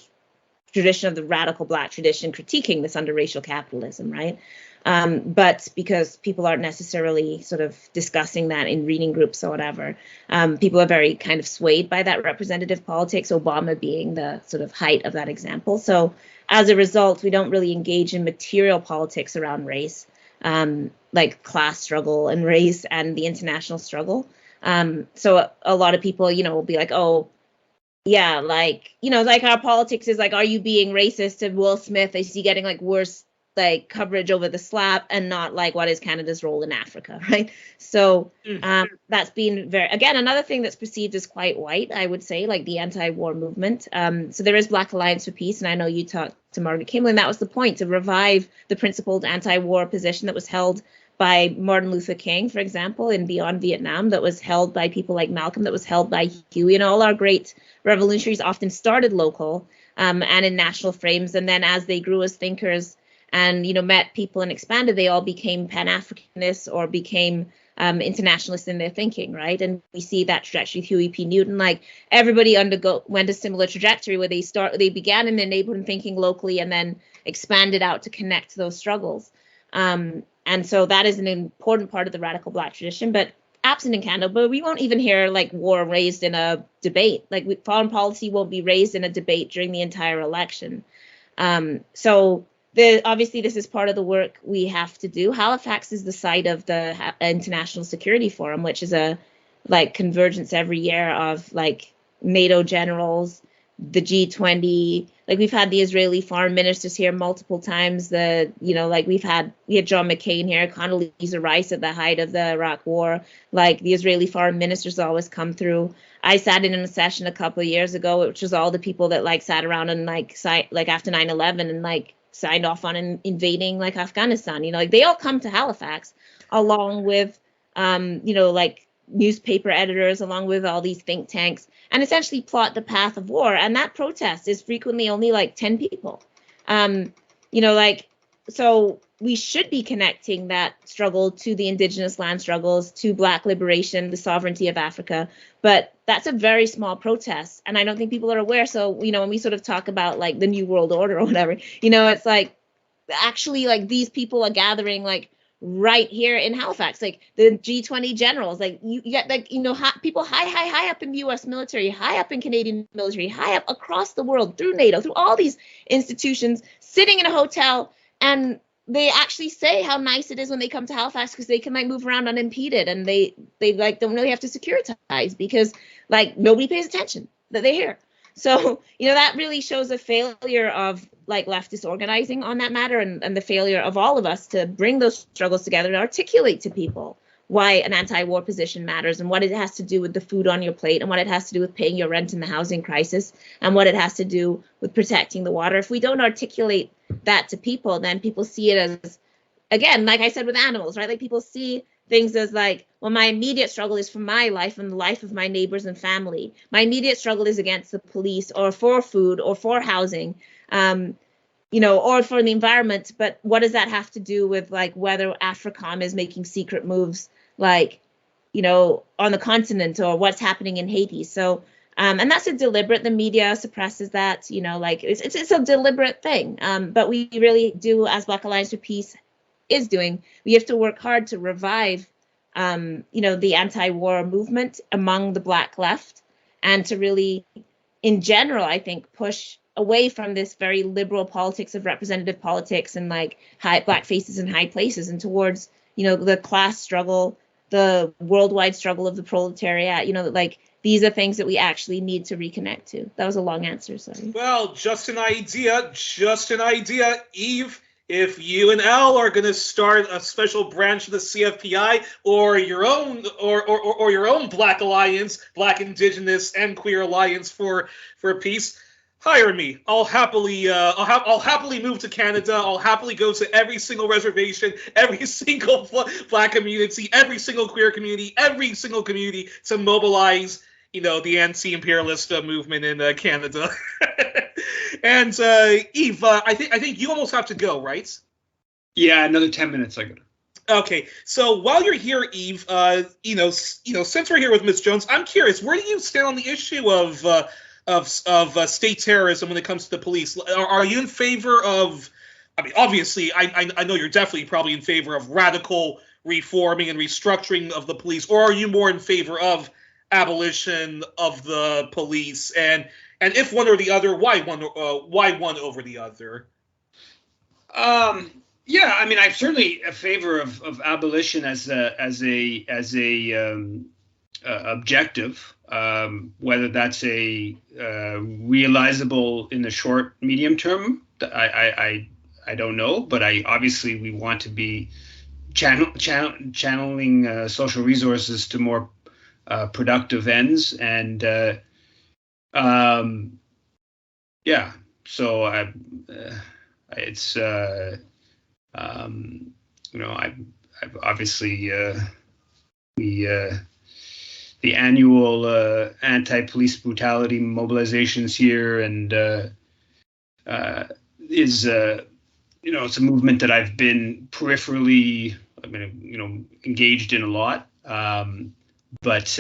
tradition of the radical Black tradition critiquing this under racial capitalism, right? But because people aren't necessarily sort of discussing that in reading groups or whatever, people are very kind of swayed by that representative politics, Obama being the sort of height of that example. So as a result, we don't really engage in material politics around race, like class struggle and race and the international struggle. So a lot of people, will be like, oh, yeah, like, like our politics is like, are you being racist to Will Smith? Is he getting like worse like coverage over the slap, and not like what is Canada's role in Africa, right? So that's been again, another thing that's perceived as quite white, I would say, like the anti-war movement. So there is Black Alliance for Peace, and I know you talked to Margaret Kimberley, and that was the point, to revive the principled anti-war position that was held by Martin Luther King, for example, in Beyond Vietnam, that was held by people like Malcolm, that was held by Huey, and all our great revolutionaries often started local and in national frames, and then as they grew as thinkers and met people and expanded, they all became Pan-Africanists or became internationalists in their thinking, right? And we see that trajectory with Huey P. Newton. Like everybody went a similar trajectory where they began in their neighborhood and thinking locally, and then expanded out to connect those struggles. And so that is an important part of the radical Black tradition, but absent in Canada. But we won't even hear like war raised in a debate. Like foreign policy won't be raised in a debate during the entire election. So obviously, this is part of the work we have to do. Halifax is the site of the International Security Forum, which is a like convergence every year of like NATO generals, the G20. Like we've had the Israeli foreign ministers here multiple times. We had John McCain here, Condoleezza Rice at the height of the Iraq War. Like the Israeli foreign ministers always come through. I sat in a session a couple of years ago, which was all the people that like sat around and like after 9/11 and like signed off on invading like Afghanistan. Like they all come to Halifax along with like newspaper editors, along with all these think tanks, and essentially plot the path of war. And that protest is frequently only like 10 people. So we should be connecting that struggle to the indigenous land struggles, to Black liberation, the sovereignty of Africa. But that's a very small protest. And I don't think people are aware. So, when we sort of talk about like the New World Order or whatever, it's like actually like these people are gathering like right here in Halifax, like the G20 generals, like you get like, people high up in the US military, high up in Canadian military, high up across the world, through NATO, through all these institutions, sitting in a hotel, and they actually say how nice it is when they come to Halifax because they can like move around unimpeded, and they like don't really have to securitize because like nobody pays attention that they're here. So, that really shows a failure of like leftist organizing on that matter, and the failure of all of us to bring those struggles together and articulate to people why an anti-war position matters, and what it has to do with the food on your plate, and what it has to do with paying your rent in the housing crisis, and what it has to do with protecting the water. If we don't articulate that to people, then people see it as, again, like I said with animals, right? Like people see things as like, well, my immediate struggle is for my life and the life of my neighbors and family. My immediate struggle is against the police, or for food, or for housing, or for the environment. But what does that have to do with like whether Afrikan is making secret moves, like, on the continent, or what's happening in Haiti? So, and that's a deliberate, the media suppresses that, like it's a deliberate thing. But we really do, as Black Alliance for Peace is doing, we have to work hard to revive, the anti-war movement among the Black left, and to really, in general, I think, push away from this very liberal politics of representative politics and like Black faces in high places, and towards, the class struggle, the worldwide struggle of the proletariat. Like these are things that we actually need to reconnect to. That was a long answer, sorry. Well, just an idea. Yves, if you and Al are going to start a special branch of the CFPI, or your own or your own Black Alliance, Black Indigenous and Queer Alliance for Peace, hire me. I'll happily move to Canada. I'll happily go to every single reservation, every single Black community, every single queer community, every single community to mobilize, the anti-imperialist movement in Canada. And Yves, I think you almost have to go, right? Yeah, another 10 minutes I got. Okay, so while you're here, Yves, since we're here with Ms. Jones, I'm curious, where do you stand on the issue of state terrorism when it comes to the police. Are you in favor of? I mean, obviously, I know you're definitely probably in favor of radical reforming and restructuring of the police, or are you more in favor of abolition of the police? And if one or the other, why one over the other? Yeah, I mean, I'm certainly in favor of abolition as a objective. Whether that's a realizable in the short, medium term, I don't know. But obviously we want to be channeling social resources to more productive ends, and yeah. So it's I've obviously the annual anti-police brutality mobilizations here, and is it's a movement that I've been peripherally, engaged in a lot. But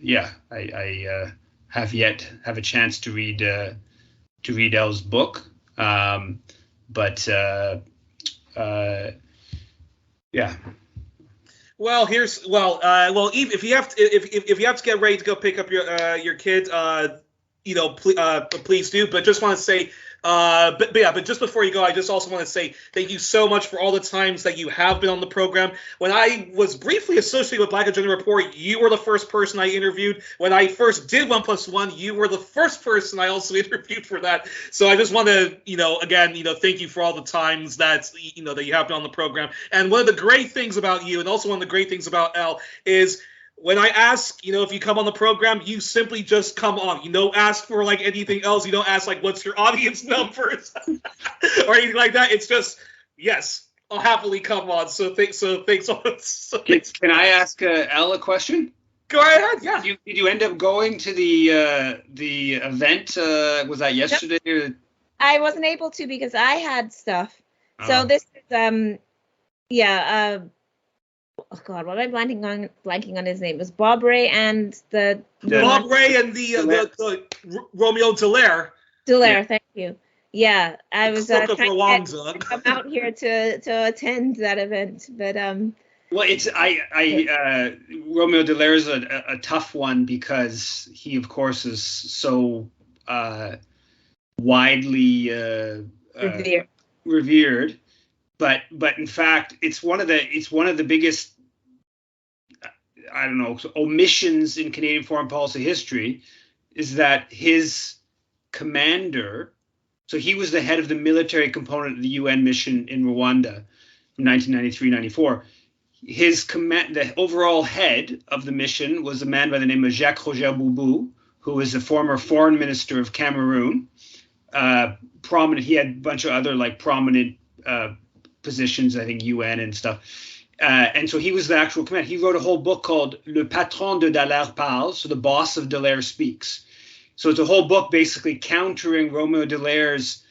yeah, I have yet have a chance to read Elle's book. Yeah. Well, Eve, if you have to get ready to go pick up your kid, please do. But just want to say, but just before you go, I just also want to say thank you so much for all the times that you have been on the program. When I was briefly associated with Black Agenda Report, you were the first person I interviewed. When I first did 1+1, you were the first person I also interviewed for that. So I just want to, again, thank you for all the times that you have been on the program. And one of the great things about you, and also one of the great things about Elle, is when I ask, if you come on the program, you simply just come on. You don't ask for like anything else. You don't ask like, what's your audience numbers or anything like that. It's just, yes, I'll happily come on. So thanks. Can I ask Elle a question? Go ahead. Yeah. Did you end up going to the event? Was that yesterday? Or? I wasn't able to because I had stuff. Oh. So this is oh God, what am I blanking on his name? It was Bob Ray and the Romeo Dallaire. Dallaire, thank you. Yeah, I was trying to come out here to attend that event, but Well, it's Romeo Dallaire is a tough one because he, of course, is so widely revered. But in fact, it's one of the biggest, omissions in Canadian foreign policy history, is that his commander, so he was the head of the military component of the UN mission in Rwanda from 1993-94. The overall head of the mission was a man by the name of Jacques Roger Boubou, who is the former foreign minister of Cameroon. Prominent. He had a bunch of other prominent positions, I think UN and stuff. And so he was the actual commander. He wrote a whole book called Le Patron de Dallaire Parle, so the boss of Dallaire speaks. So it's a whole book basically countering Romeo Dallaire's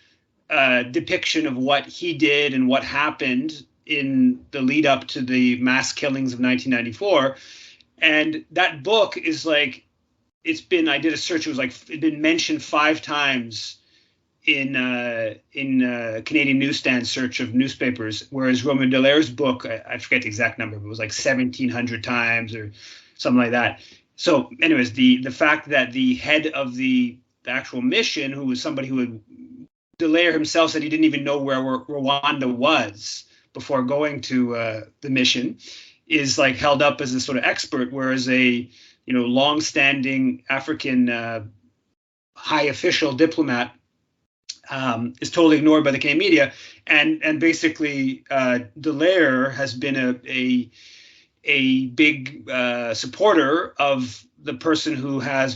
depiction of what he did and what happened in the lead up to the mass killings of 1994. And that book is I did a search, it'd been mentioned 5 times in Canadian newsstand search of newspapers, whereas Romeo Dallaire's book, I forget the exact number, but it was 1,700 times or something like that. So anyways, the fact that the head of the actual mission, who was somebody who Dallaire himself said he didn't even know where Rwanda was before going to the mission, is held up as a sort of expert, whereas a long-standing African high official diplomat is totally ignored by the Canadian media, and basically Dallaire has been a big supporter of the person who's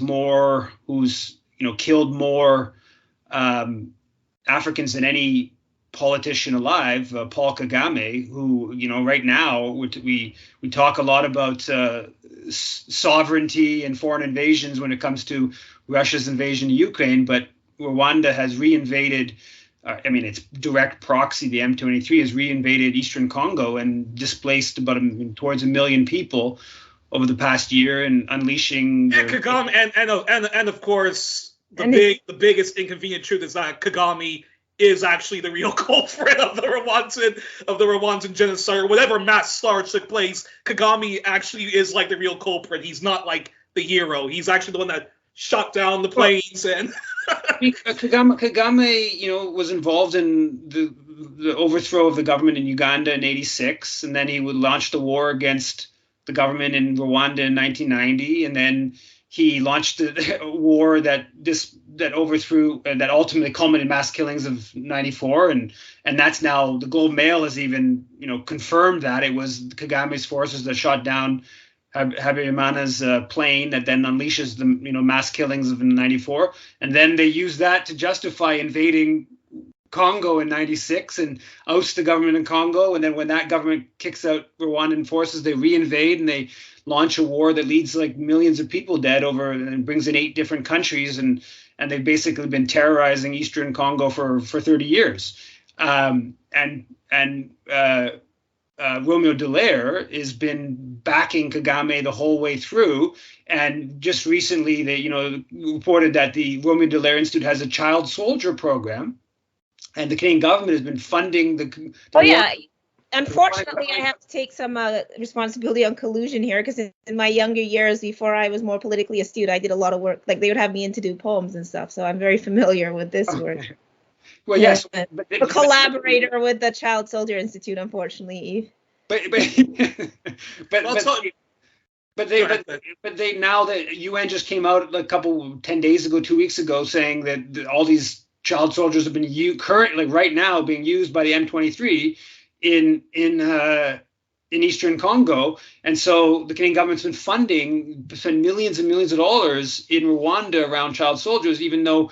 killed more Africans than any politician alive, Paul Kagame, who right now we talk a lot about sovereignty and foreign invasions when it comes to Russia's invasion of Ukraine, but Rwanda has reinvaded, its direct proxy, the M23, has reinvaded Eastern Congo and displaced towards 1 million people over the past year and unleashing. Kagame, and of course the biggest inconvenient truth is that Kagame is actually the real culprit of the Rwandan genocide, or whatever mass slaughter took place. Kagame actually is like the real culprit. He's not like the hero. He's actually the one that shut down the planes and. Kagame, was involved in the overthrow of the government in Uganda in '86, and then he would launch the war against the government in Rwanda in 1990, and then he launched a war that overthrew that ultimately culminated in mass killings of '94, and that's now the Globe Mail has even confirmed that it was Kagame's forces that shot down Habyarimana's plane that then unleashes the mass killings of '94, and then they use that to justify invading Congo in '96 and oust the government in Congo, and then when that government kicks out Rwandan forces, they reinvade and they launch a war that leads like millions of people dead over and brings in 8 different countries, and they've basically been terrorizing Eastern Congo for 30 years. Romeo Dallaire has been backing Kagame the whole way through, and just recently they reported that the Romeo Dallaire Institute has a child soldier program, and the Canadian government has been funding the Unfortunately, I have to take some responsibility on collusion here, because in my younger years, before I was more politically astute, I did a lot of work. Like, they would have me in to do poems and stuff, so I'm very familiar with this work. Well, yes, but a collaborator with the Child Soldier Institute, unfortunately, Eve. But they now the UN just came out 10 days ago, 2 weeks ago, saying that all these child soldiers have been currently right now being used by the M23 in Eastern Congo, and so the Canadian government's been spent millions and millions of dollars in Rwanda around child soldiers, even though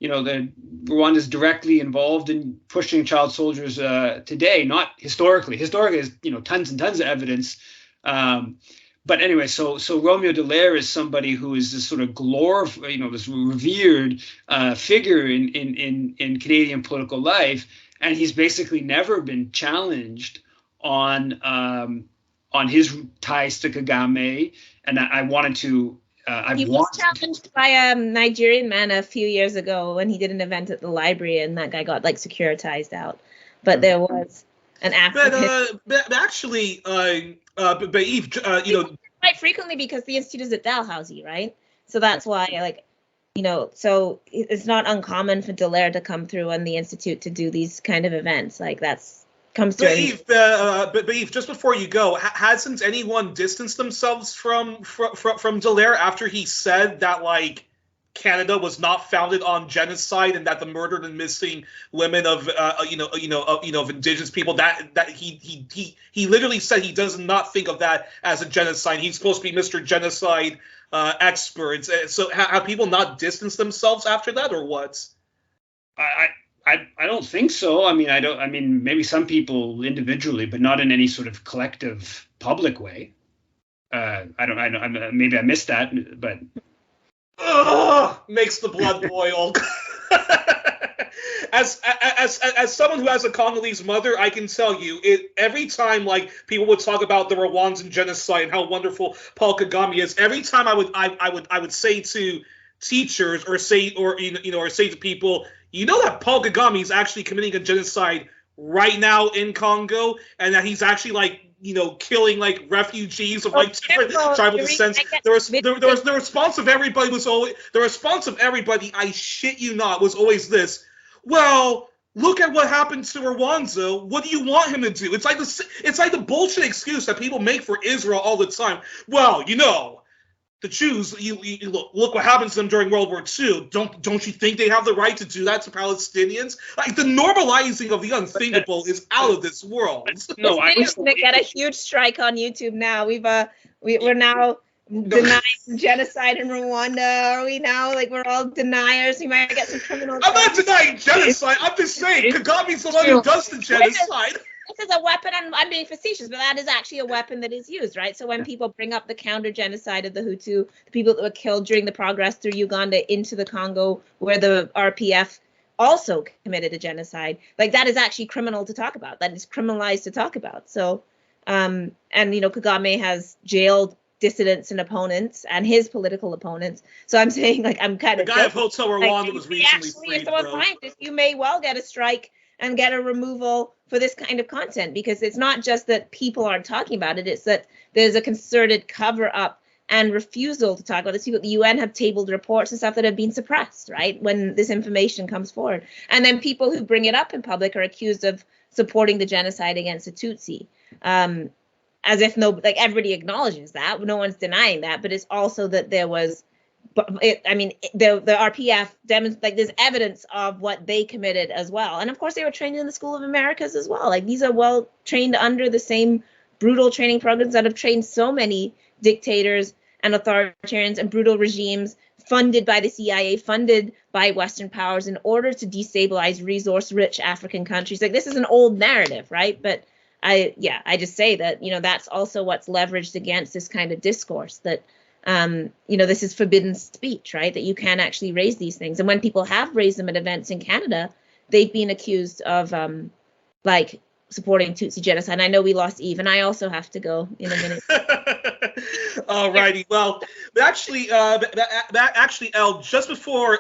Rwanda is directly involved in pushing child soldiers today, not historically. Historically, there's tons and tons of evidence. But anyway, so Romeo Dallaire is somebody who is this sort of this revered figure in Canadian political life, and he's basically never been challenged on his ties to Kagame. And I wanted to. He was challenged by a Nigerian man a few years ago when he did an event at the library, and that guy got securitized out. But there was an African. But actually, Yves, quite frequently, because the institute is at Dalhousie, right? So that's why, so it's not uncommon for Dallaire to come through on the institute to do these kind of events. Comes to but Yves, just before you go, hasn't anyone distanced themselves from Dallaire after he said that Canada was not founded on genocide, and that the murdered and missing women of of Indigenous people, that he literally said he does not think of that as a genocide. He's supposed to be Mr. Genocide expert. So have people not distanced themselves after that, or what? I don't think so. I mean, maybe some people individually, but not in any sort of collective public way. Maybe I missed that, but. Makes the blood boil. As someone who has a Congolese mother, I can tell you, every time people would talk about the Rwandan genocide and how wonderful Paul Kagame is, every time I would say to teachers or say to people, that Paul Kagame is actually committing a genocide right now in Congo, and that he's actually killing refugees of different tribal descents. The response of everybody was always I shit you not, was always this. Well, look at what happened to Rwanda. What do you want him to do? It's like the bullshit excuse that people make for Israel all the time. Well, the Jews, look what happens to them during World War II. Don't you think they have the right to do that to Palestinians? The normalizing of the unthinkable is out of this world. No, I'm going to get a huge strike on YouTube now. We're now denying genocide in Rwanda. Are we now we're all deniers? We might get some criminal. I'm not denying genocide. I'm just saying Kagame's the one who does the genocide. This is a weapon, and I'm being facetious, but that is actually a weapon that is used, right? So when people bring up the counter-genocide of the Hutu, the people that were killed during the progress through Uganda into the Congo, where the RPF also committed a genocide, that is actually criminal to talk about. That is criminalized to talk about. So, Kagame has jailed dissidents and opponents and his political opponents. So I'm saying, like, I'm kind The of guy of joking. Hotel Rwanda Like, was you may recently actually, freed, if someone bro. finds this, you may well get a strike and get a removal for this kind of content, because it's not just that people aren't talking about it, it's that there's a concerted cover up and refusal to talk about this. People, the UN have tabled reports and stuff that have been suppressed, right, when this information comes forward. And then people who bring it up in public are accused of supporting the genocide against the Tutsi. As if everybody acknowledges that, no one's denying that, but it's also that there was, the RPF there's evidence of what they committed as well. And of course they were trained in the School of Americas as well. Like, these are well trained under the same brutal training programs that have trained so many dictators and authoritarians and brutal regimes, funded by the CIA, funded by Western powers, in order to destabilize resource-rich African countries. Like, this is an old narrative, right? But I just say that, that's also what's leveraged against this kind of discourse, that, this is forbidden speech, right? That you can actually raise these things. And when people have raised them at events in Canada, they've been accused of, supporting Tutsi genocide. And I know we lost Yves, and I also have to go in a minute. All righty. Well, actually, El, just before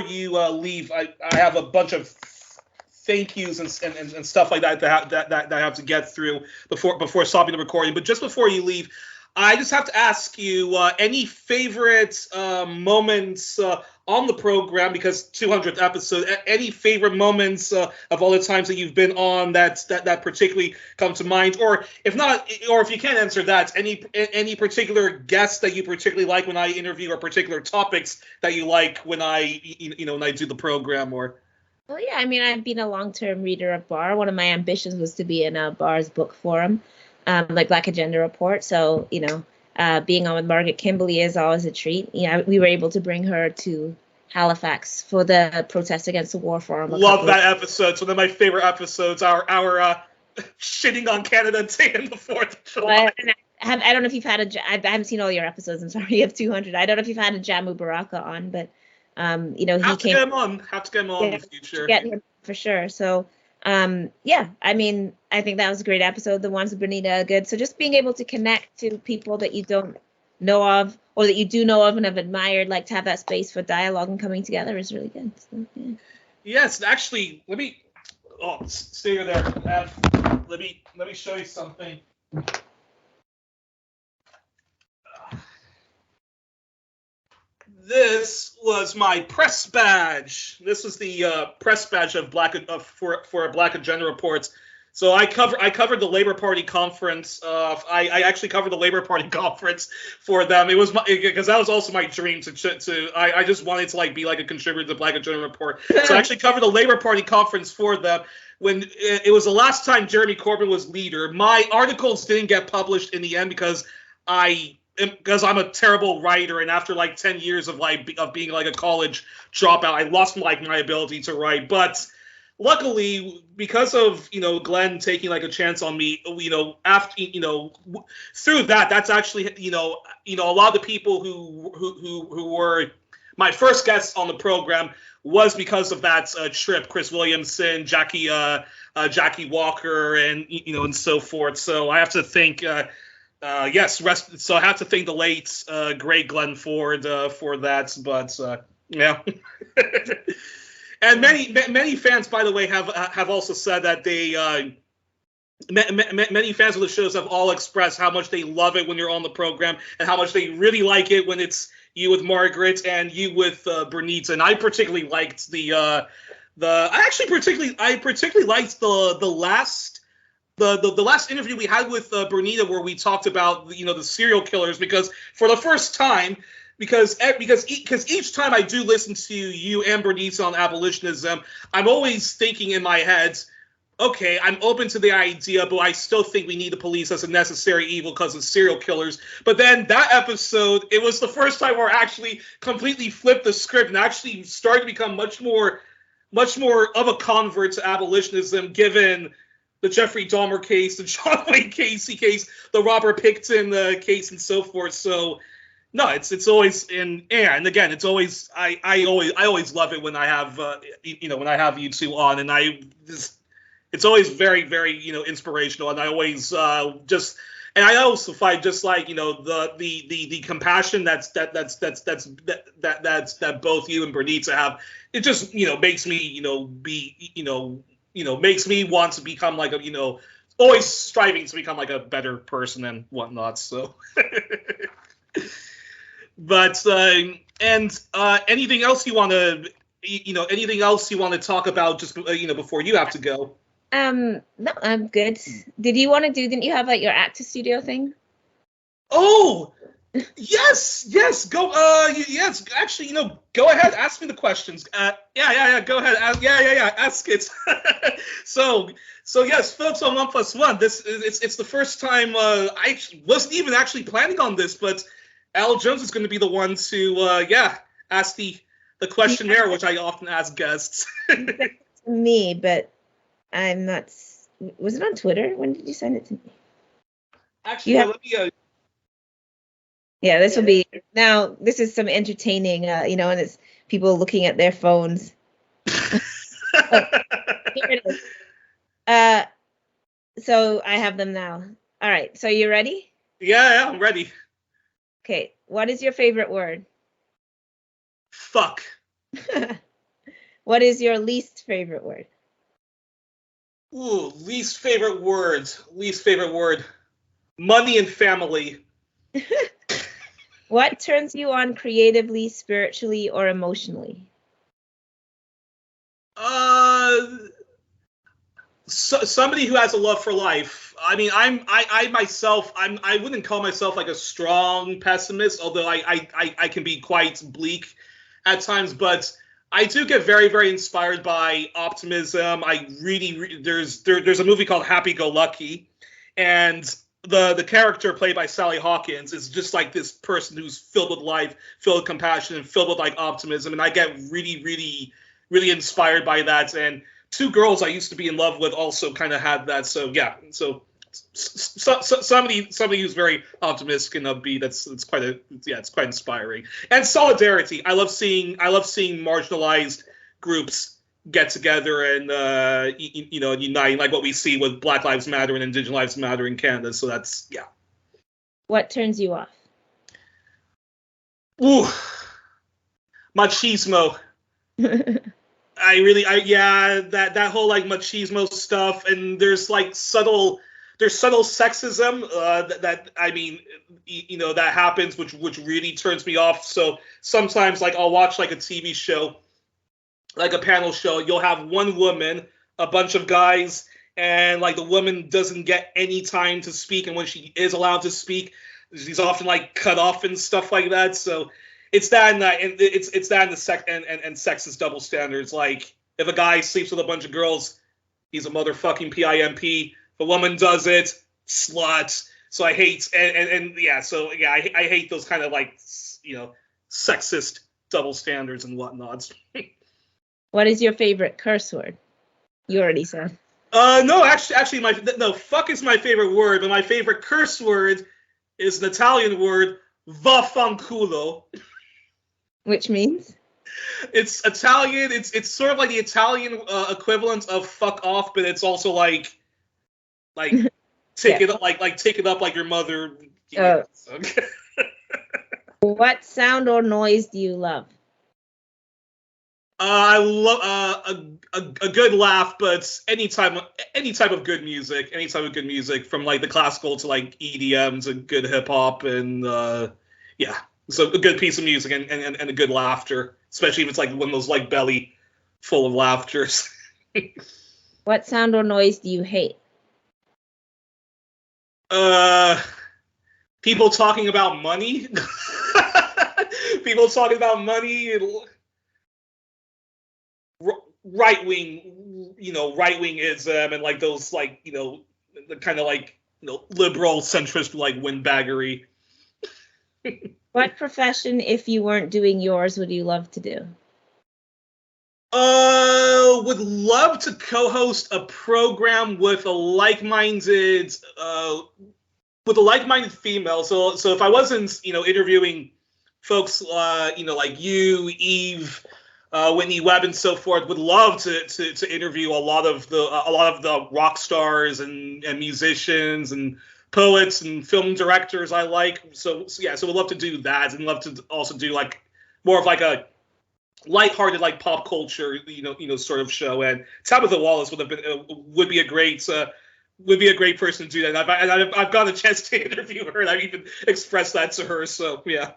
you leave, I have a bunch of thank yous and stuff like that I have to get through before stopping the recording. But just before you leave, I just have to ask you any favorite moments on the program, because 200th episode. Any favorite moments of all the times that you've been on that particularly come to mind, or if not, or if you can't answer that, any particular guests that you particularly like when I interview, or particular topics that you like when I when I do the program, or. Well, yeah, I mean, I've been a long-term reader of Bar. One of my ambitions was to be in a Bar's book forum, like Black Agenda Report. So, being on with Margaret Kimberley is always a treat. We were able to bring her to Halifax for the protest against the war forum. Love that episode. It's one of my favorite episodes. Our shitting on Canada Day and the 4th of July. Well, I don't know if you've had I haven't seen all your episodes. I'm sorry, you have 200. I don't know if you've had a Jammu Baraka on, but he have to came. Get him on. Have to get him on in the future. Get him for sure. So, I mean, I think that was a great episode. The ones with Bonita are good. So just being able to connect to people that you don't know of, or that you do know of and have admired, like, to have that space for dialogue and coming together is really good. So, yeah. Yes, actually, let me. Oh, stay there. Let me show you something. This was my press badge. This was the press badge of for Black Agenda Reports. So I covered the Labour Party conference. I actually covered the Labour Party conference for them. It was because that was also my dream I just wanted to be a contributor to the Black Agenda Report. So I actually covered the Labour Party conference for them when it was the last time Jeremy Corbyn was leader. My articles didn't get published in the end because I'm a terrible writer, and after 10 years of being a college dropout, I lost my ability to write. But luckily, because of Glenn taking a chance on me, after through that's actually a lot of the people who were my first guests on the program was because of that trip. Chris Williamson, Jackie Walker, and and so forth. So I have to thank. So I have to thank the late great Glenn Ford for that. But yeah. And many fans, by the way, have also said that they many fans of the shows have all expressed how much they love it when you're on the program, and how much they really like it when it's you with Margaret and you with Bernita. And I particularly liked I particularly liked the last interview we had with Bernita, where we talked about the serial killers, because for the first time. Because each time I do listen to you and Bernice on abolitionism, I'm always thinking in my head, okay, I'm open to the idea, but I still think we need the police as a necessary evil because of serial killers. But then that episode, it was the first time where I actually completely flipped the script and actually started to become much more of a convert to abolitionism, given the Jeffrey Dahmer case, the John Wayne Casey case, the Robert Pickton case, and so forth. So. No, it's always and again, it's always I always love it when I have when I have you two on, and it's always very, very inspirational, and I always just And I also find just like the compassion that both you and Bernita have. It just makes me makes me want to become like a always striving to become like a better person and whatnot. So, but anything else you want to anything else you want to talk about just before you have to go? No, I'm good. Didn't you have like your actor studio thing? Oh, yes, go, yes, actually, go ahead, ask me the questions. Yeah, go ahead, ask it. So yes, folks, on 1+1, it's the first time, I wasn't even actually planning on this, but Al Jones is going to be the one to, ask the questionnaire, which I often ask guests. Me, but I'm not. Was it on Twitter? When did you send it to me? Actually, let me. Yeah, this will be now. This is some entertaining, and it's people looking at their phones. Here it is. So I have them now. All right. So you ready? Yeah, I'm ready. Okay. What is your favorite word? Fuck. What is your least favorite word? Ooh, least favorite word. Money and family. What turns you on creatively, spiritually, or emotionally? Somebody who has a love for life. I mean, I myself, I wouldn't call myself like a strong pessimist, although I can be quite bleak at times, but I do get very, very inspired by optimism. I really, there's a movie called Happy Go Lucky, and the character played by Sally Hawkins is just like this person who's filled with life, filled with compassion, and filled with like optimism. And I get really, really, really inspired by that. And two girls I used to be in love with also kind of had that. So yeah, so somebody who's very optimistic and upbeat. It's quite inspiring. And solidarity. I love seeing marginalized groups get together and unite, like what we see with Black Lives Matter and Indigenous Lives Matter in Canada. So that's What turns you off? Ooh, machismo. That whole like machismo stuff, and there's like subtle sexism that I mean, that happens, which really turns me off. So sometimes like I'll watch like a TV show, like a panel show. You'll have one woman, a bunch of guys, and like the woman doesn't get any time to speak, and when she is allowed to speak, she's often like cut off and stuff like that. So it's that and it's that and the sexist double standards. Like if a guy sleeps with a bunch of girls, he's a motherfucking pimp. If a woman does it, slut. So I hate I hate those kind of like sexist double standards and whatnot. What is your favorite curse word? You already said. No, actually, fuck is my favorite word, but my favorite curse word is an Italian word, vaffanculo. Which means? It's Italian. It's sort of like the Italian equivalent of fuck off, but it's also like take it up like your mother. Oh. Okay. What sound or noise do you love? I love a good laugh, but any type of good music, from like the classical to like EDM to good hip hop, and so a good piece of music and a good laughter, especially if it's like one of those like belly full of laughters. What sound or noise do you hate? People talking about money. People talking about money. Right-wingism and like those like the kind of like liberal centrist like windbaggery. What profession, if you weren't doing yours, would you love to do? Would love to co-host a program with a like-minded female. So if I wasn't interviewing folks like you, Yves, Whitney Webb, and so forth, would love to interview a lot of the rock stars and musicians and poets and film directors I like. So yeah, so we'd love to do that, and love to also do like more of like a lighthearted like pop culture, sort of show. And Tabitha Wallace would be a great person to do that. And I've got a chance to interview her, and I've even expressed that to her. So yeah.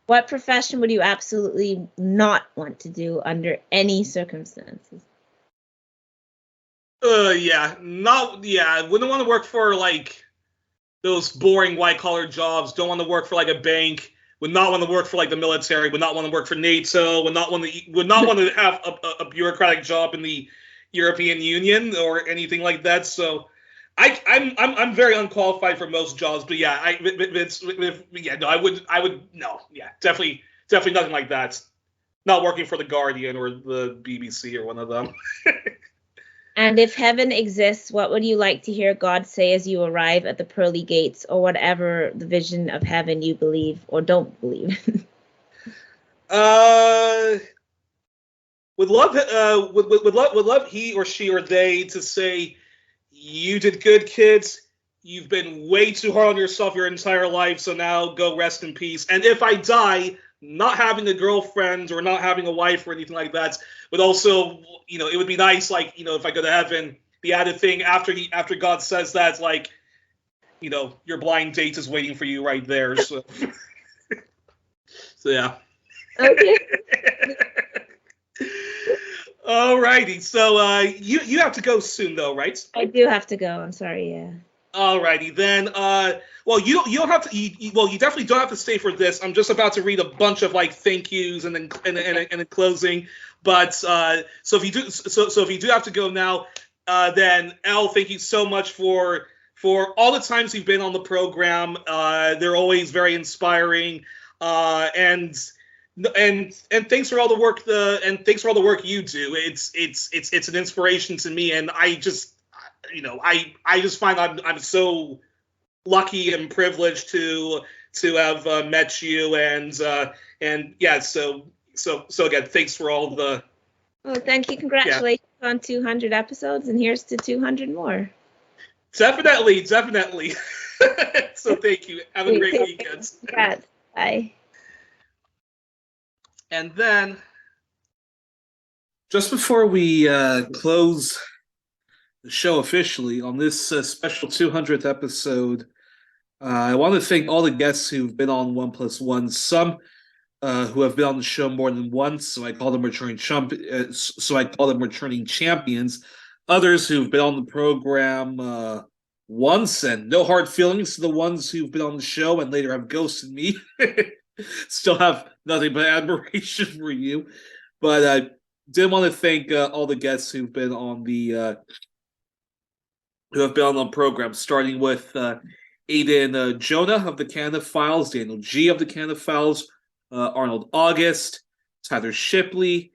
What profession would you absolutely not want to do under any circumstances? Wouldn't want to work for like those boring white collar jobs. Don't want to work for like a bank. Would not want to work for like the military. Would not want to work for NATO. Would not want to have a bureaucratic job in the European Union or anything like that. So I'm very unqualified for most jobs, but yeah, I would definitely nothing like that. Not working for the Guardian or the BBC or one of them. And if heaven exists, what would you like to hear God say as you arrive at the pearly gates, or whatever the vision of heaven you believe or don't believe? Would love he or she or they to say, "You did good, kids. You've been way too hard on yourself your entire life, so now go rest in peace." And if I die, not having a girlfriend or not having a wife or anything like that, but also, it would be nice, like, if I go to heaven, the added thing after God says that, like, your blind date is waiting for you right there. So, so yeah. Okay. Alrighty. So you have to go soon though, right? I do have to go. I'm sorry. Yeah. Alrighty then. Well, you don't have to. You definitely don't have to stay for this. I'm just about to read a bunch of like thank yous and then in closing. But so if you do have to go now, then Elle, thank you so much for all the times you've been on the program. They're always very inspiring. And thanks for all the work you do. It's an inspiration to me, and I just find I'm so lucky and privileged to have met you, and yeah, so again, thanks for all the. Well, thank you. Congratulations on 200 episodes, and here's to 200 more. Definitely. So thank you. Have a great weekend. Congrats. Bye. And then, just before we close the show officially on this special 200th episode, I want to thank all the guests who've been on 1+1. Some who have been on the show more than once, so I call them returning champions. Others who've been on the program once, and no hard feelings to the ones who've been on the show and later have ghosted me. Still have nothing but admiration for you. But I did want to thank all the guests who've been on the program, starting with Aidan Jonah of the Canada Files, Daniel G of the Canada Files, Arnold August, Tyler Shipley,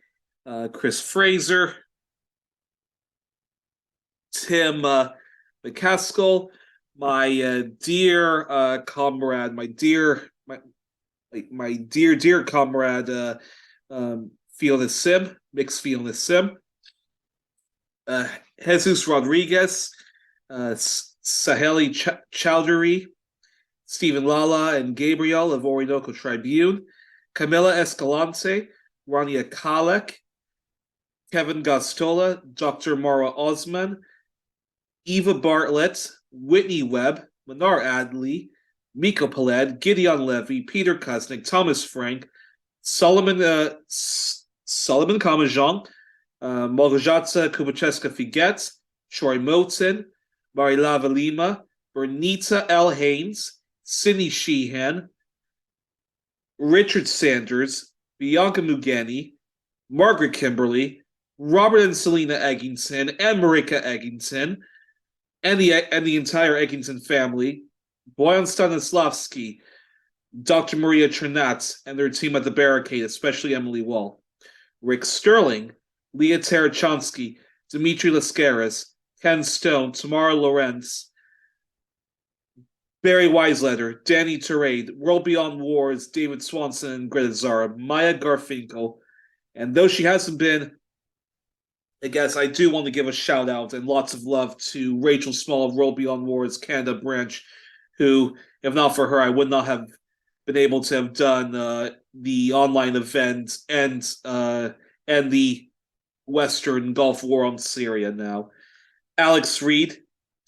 Chris Fraser, Tim McCaskill, my dear comrade, my dear comrade, Fiona Sim, mixed Fiona Sim, Jesus Rodriguez, Saheli Chowdhury, Stephen Lala and Gabriel of Orinoco Tribune, Camila Escalante, Rania Kalek, Kevin Gostola, Dr. Mara Osman, Eva Bartlett, Whitney Webb, Manar Adley, Miko Paled, Gideon Levy, Peter Kuznick, Thomas Frank, Solomon Kamajong, Małgorzata Kubacheska-Figuet, Troy Moten, Marilava Lima, Bernita L. Haynes, Sidney Sheehan, Richard Sanders, Bianca Mugeni, Margaret Kimberly, Robert and Selena Eggington, and Marika Eggington, and the entire Eggington family, Boyan Stanislavski, Dr. Maria Trinat, and their team at the Barricade, especially Emily Wall, Rick Sterling, Leah Tarachonsky, Dmitry Lascaris, Ken Stone, Tamara Lorenz, Barry Weisletter, Danny Terade, World Beyond Wars, David Swanson and Greta Zara, Maya Garfinkel, and though she hasn't been I guess I do want to give a shout out and lots of love to Rachel Small of World Beyond Wars Canada branch, who, if not for her, I would not have been able to have done the online event and the Western Gulf War on Syria now. Alex Reed,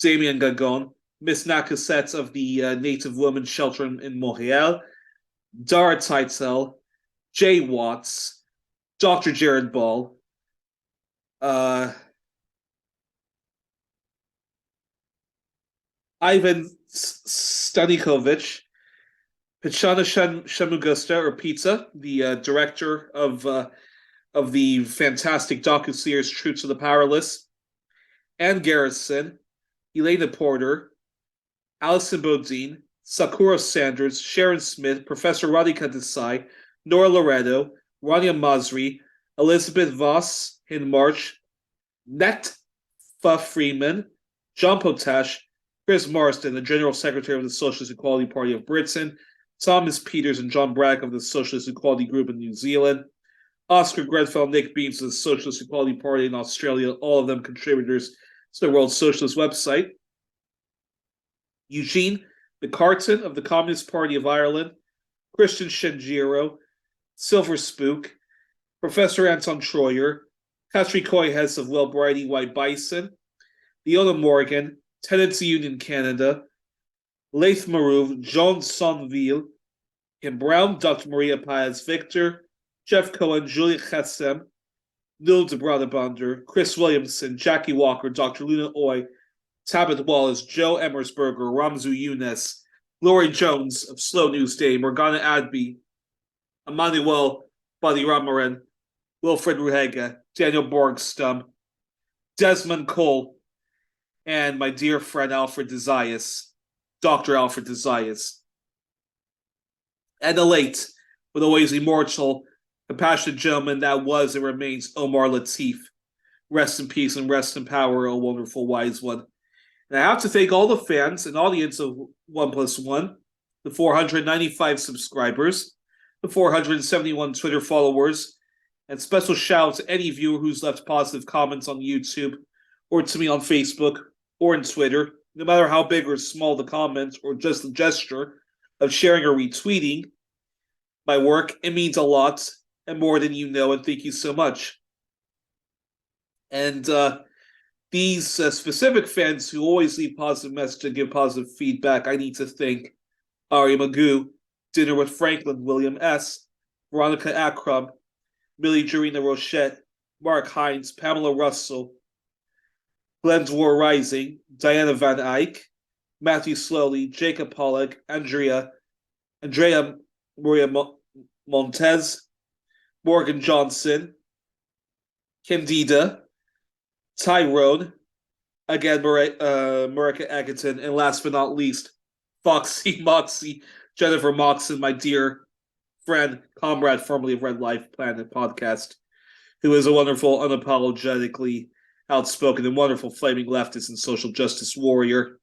Damien Gagon, Miss Nakasette of the Native Women's Shelter in Montreal, Dara Teitel, Jay Watts, Dr. Jared Ball, Ivan Stanikovic, Pichana Shamugusta, or Pizza, the director of the fantastic docu-series Troops of the Powerless, Anne Garrison, Elena Porter, Alison Bodine, Sakura Sanders, Sharon Smith, Professor Radhika Desai, Nora Loretto, Rania Masri, Elizabeth Voss, Hin March, Netfa Freeman, John Potash, Chris Marsden, the General Secretary of the Socialist Equality Party of Britain, Thomas Peters and John Braddock of the Socialist Equality Group in New Zealand, Oscar Grenfell, Nick Beams of the Socialist Equality Party in Australia, all of them contributors to the World Socialist website, Eugene McCartan of the Communist Party of Ireland, Christian Shenjiro, Silver Spook, Professor Anton Troyer, Katri Coy-Hess of Will Brighty White Bison, Leona Morgan, Tenants Union Canada, Laith Marouv, Jean Sonville, Kim Brown, Dr. Maria Paez Victor, Jeff Cohen, Julia Chesem, Nil de Bradebonder, Chris Williamson, Jackie Walker, Dr. Luna Oy, Tabitha Wallace, Joe Emersberger, Ramzu Younes, Lori Jones of Slow News Day, Morgana Adby, Emmanuel Badiramaran, Wilfred Ruhega, Daniel Borgstum, Desmond Cole, and my dear friend Alfred Desaias, Dr. Alfred Desaias. And the late, but always immortal, compassionate gentleman that was and remains Omar Latif. Rest in peace and rest in power, O wonderful wise one. And I have to thank all the fans and audience of 1+1, the 495 subscribers, the 471 Twitter followers, and special shout out to any viewer who's left positive comments on YouTube or to me on Facebook or on Twitter, no matter how big or small the comment or just the gesture of sharing or retweeting my work. It means a lot and more than you know, and thank you so much. And these specific fans who always leave positive messages and give positive feedback, I need to thank Ari Magoo, Dinner with Franklin, William S., Veronica Akram, Millie Jarina Rochette, Mark Hines, Pamela Russell, Glenn's War Rising, Diana Van Eyck, Matthew Slowly, Jacob Pollock, Andrea Maria Montez, Morgan Johnson, Candida, Tyrone, again, Marika Egerton, and last but not least, Foxy Moxie, Jennifer Moxon, my dear friend, comrade, formerly of Red Life Planet podcast, who is a wonderful, unapologetically outspoken and wonderful flaming leftist and social justice warrior.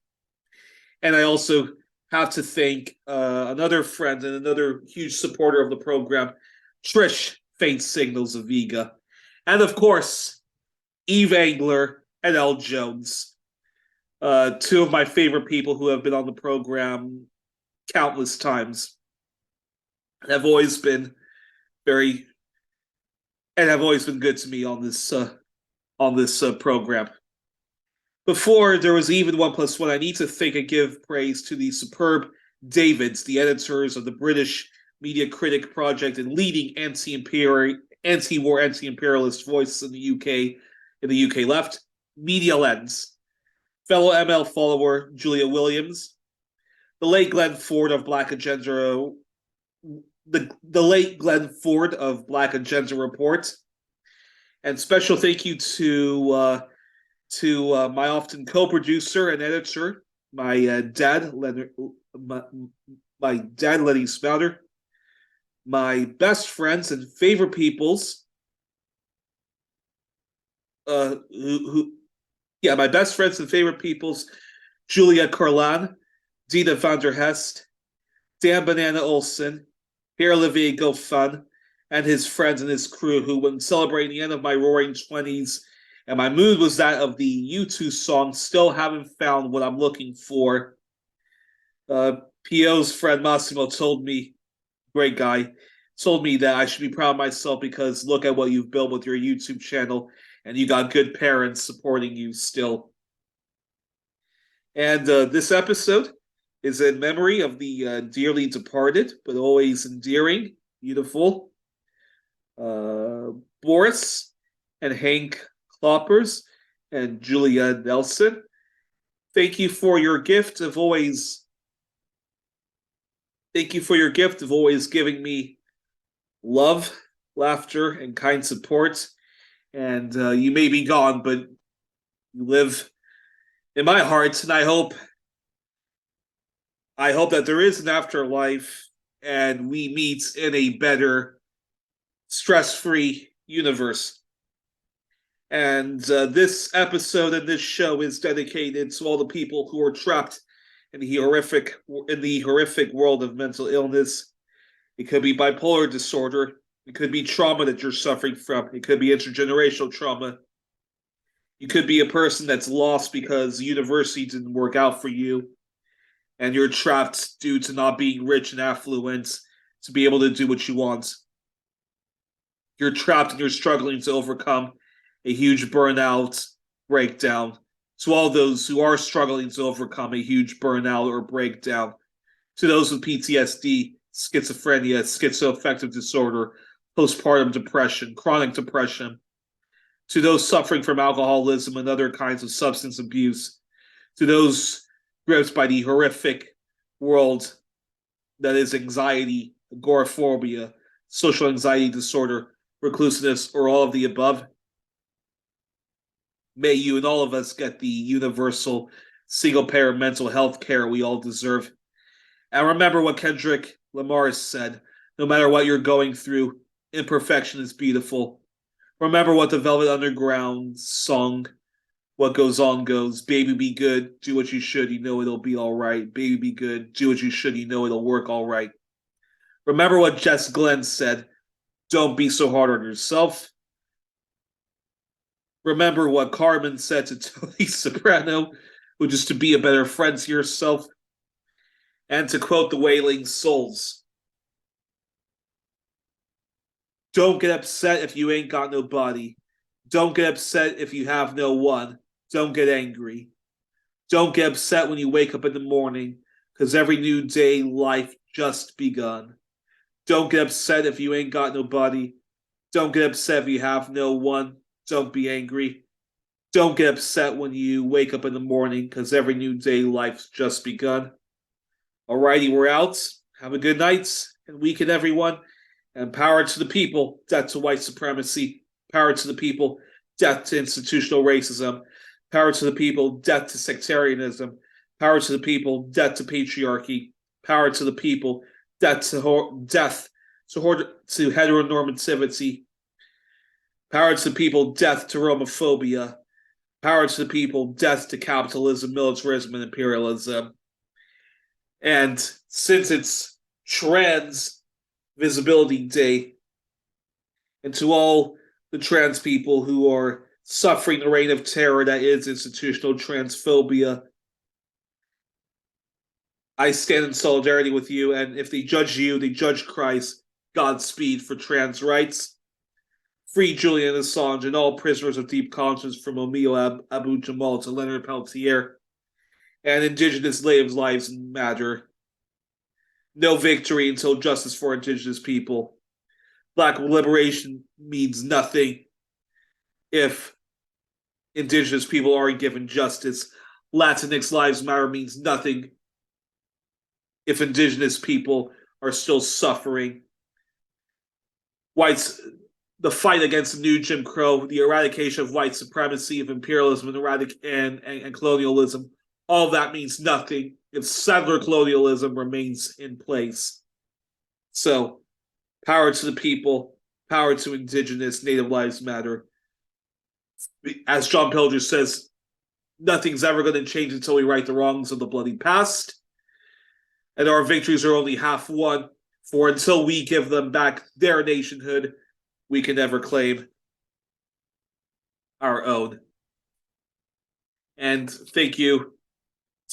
And I also have to thank another friend and another huge supporter of the program, Trish Faint Signals of Vega. And of course, Yves Engler and L. Jones, two of my favorite people who have been on the program countless times. Have always been good to me on this program. Before there was even 1+1, I need to thank and give praise to the superb Davids, the editors of the British Media Critic Project and leading anti-war, anti-imperialist voice in the UK left, Media Lens, fellow ML follower Julia Williams, the late Glenn Ford of Black Agenda, the late Glenn Ford of Black Agenda Report, and special thank you to my often co-producer and editor, my dad, Lenny Spouter, my best friends and favorite peoples, my best friends and favorite peoples, Julia Carlan, Dina van der Hest, Dan Banana Olson, Pierre-Olivier Goffin, and his friends and his crew, who, when celebrating the end of my roaring 20s And my mood was that of the U2 song, Still Haven't Found What I'm Looking For. P.O.'s friend Massimo told me, great guy, told me that I should be proud of myself because look at what you've built with your YouTube channel, and you got good parents supporting you still. And this episode is in memory of the dearly departed, but always endearing, beautiful Boris and Hank Kloppers and Julia Nelson. Thank you for your gift of always. Thank you for your gift of always giving me love, laughter, and kind support. And you may be gone, but you live in my heart, and I hope that there is an afterlife, and we meet in a better, stress-free universe. And this episode and this show is dedicated to all the people who are trapped in the horrific world of mental illness. It could be bipolar disorder. It could be trauma that you're suffering from. It could be intergenerational trauma. You could be a person that's lost because university didn't work out for you, and you're trapped due to not being rich and affluent to be able to do what you want. You're trapped and you're struggling to overcome a huge burnout breakdown. To all those who are struggling to overcome a huge burnout or breakdown, to those with PTSD, schizophrenia, schizoaffective disorder, postpartum depression, chronic depression, to those suffering from alcoholism and other kinds of substance abuse, to those gripped by the horrific world that is anxiety, agoraphobia, social anxiety disorder, reclusiveness, or all of the above. May you and all of us get the universal single-payer mental health care we all deserve. And remember what Kendrick Lamar said, no matter what you're going through, imperfection is beautiful. Remember what the Velvet Underground song, What Goes On goes, baby be good, do what you should, you know it'll be all right. Baby be good, do what you should, you know it'll work all right. Remember what Jess Glenn said, don't be so hard on yourself. Remember what Carmen said to Tony Soprano, which is to be a better friend to yourself. And to quote the Wailing Souls, don't get upset if you ain't got no body. Don't get upset if you have no one. Don't get angry. Don't get upset when you wake up in the morning, because every new day, life just begun. Don't get upset if you ain't got no body. Don't get upset if you have no one. Don't be angry. Don't get upset when you wake up in the morning, because every new day, life's just begun. Alrighty, we're out. Have a good night and weekend, everyone. And power to the people, death to white supremacy. Power to the people, death to institutional racism. Power to the people, death to sectarianism. Power to the people, death to patriarchy. Power to the people, death to heteronormativity. Power to the people, death to Romophobia. Power to the people, death to capitalism, militarism, and imperialism. And since it's Trans Visibility Day, and to all the trans people who are suffering the reign of terror that is institutional transphobia, I stand in solidarity with you, and if they judge you, they judge Christ. Godspeed for trans rights. Free Julian Assange and all prisoners of deep conscience from Omeo Abu Jamal to Leonard Peltier. And Indigenous lives matter. No victory until justice for Indigenous people. Black liberation means nothing if Indigenous people aren't given justice. Latinx lives matter means nothing if Indigenous people are still suffering. The fight against the new Jim Crow, the eradication of white supremacy, of imperialism and colonialism, all of that means nothing if settler colonialism remains in place. So, power to the people, power to Indigenous, Native Lives Matter. As John Pilger says, nothing's ever going to change until we right the wrongs of the bloody past. And our victories are only half won, for until we give them back their nationhood, we can never claim our own. And thank you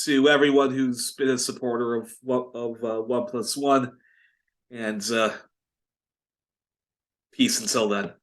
to everyone who's been a supporter of 1+1. And peace until then.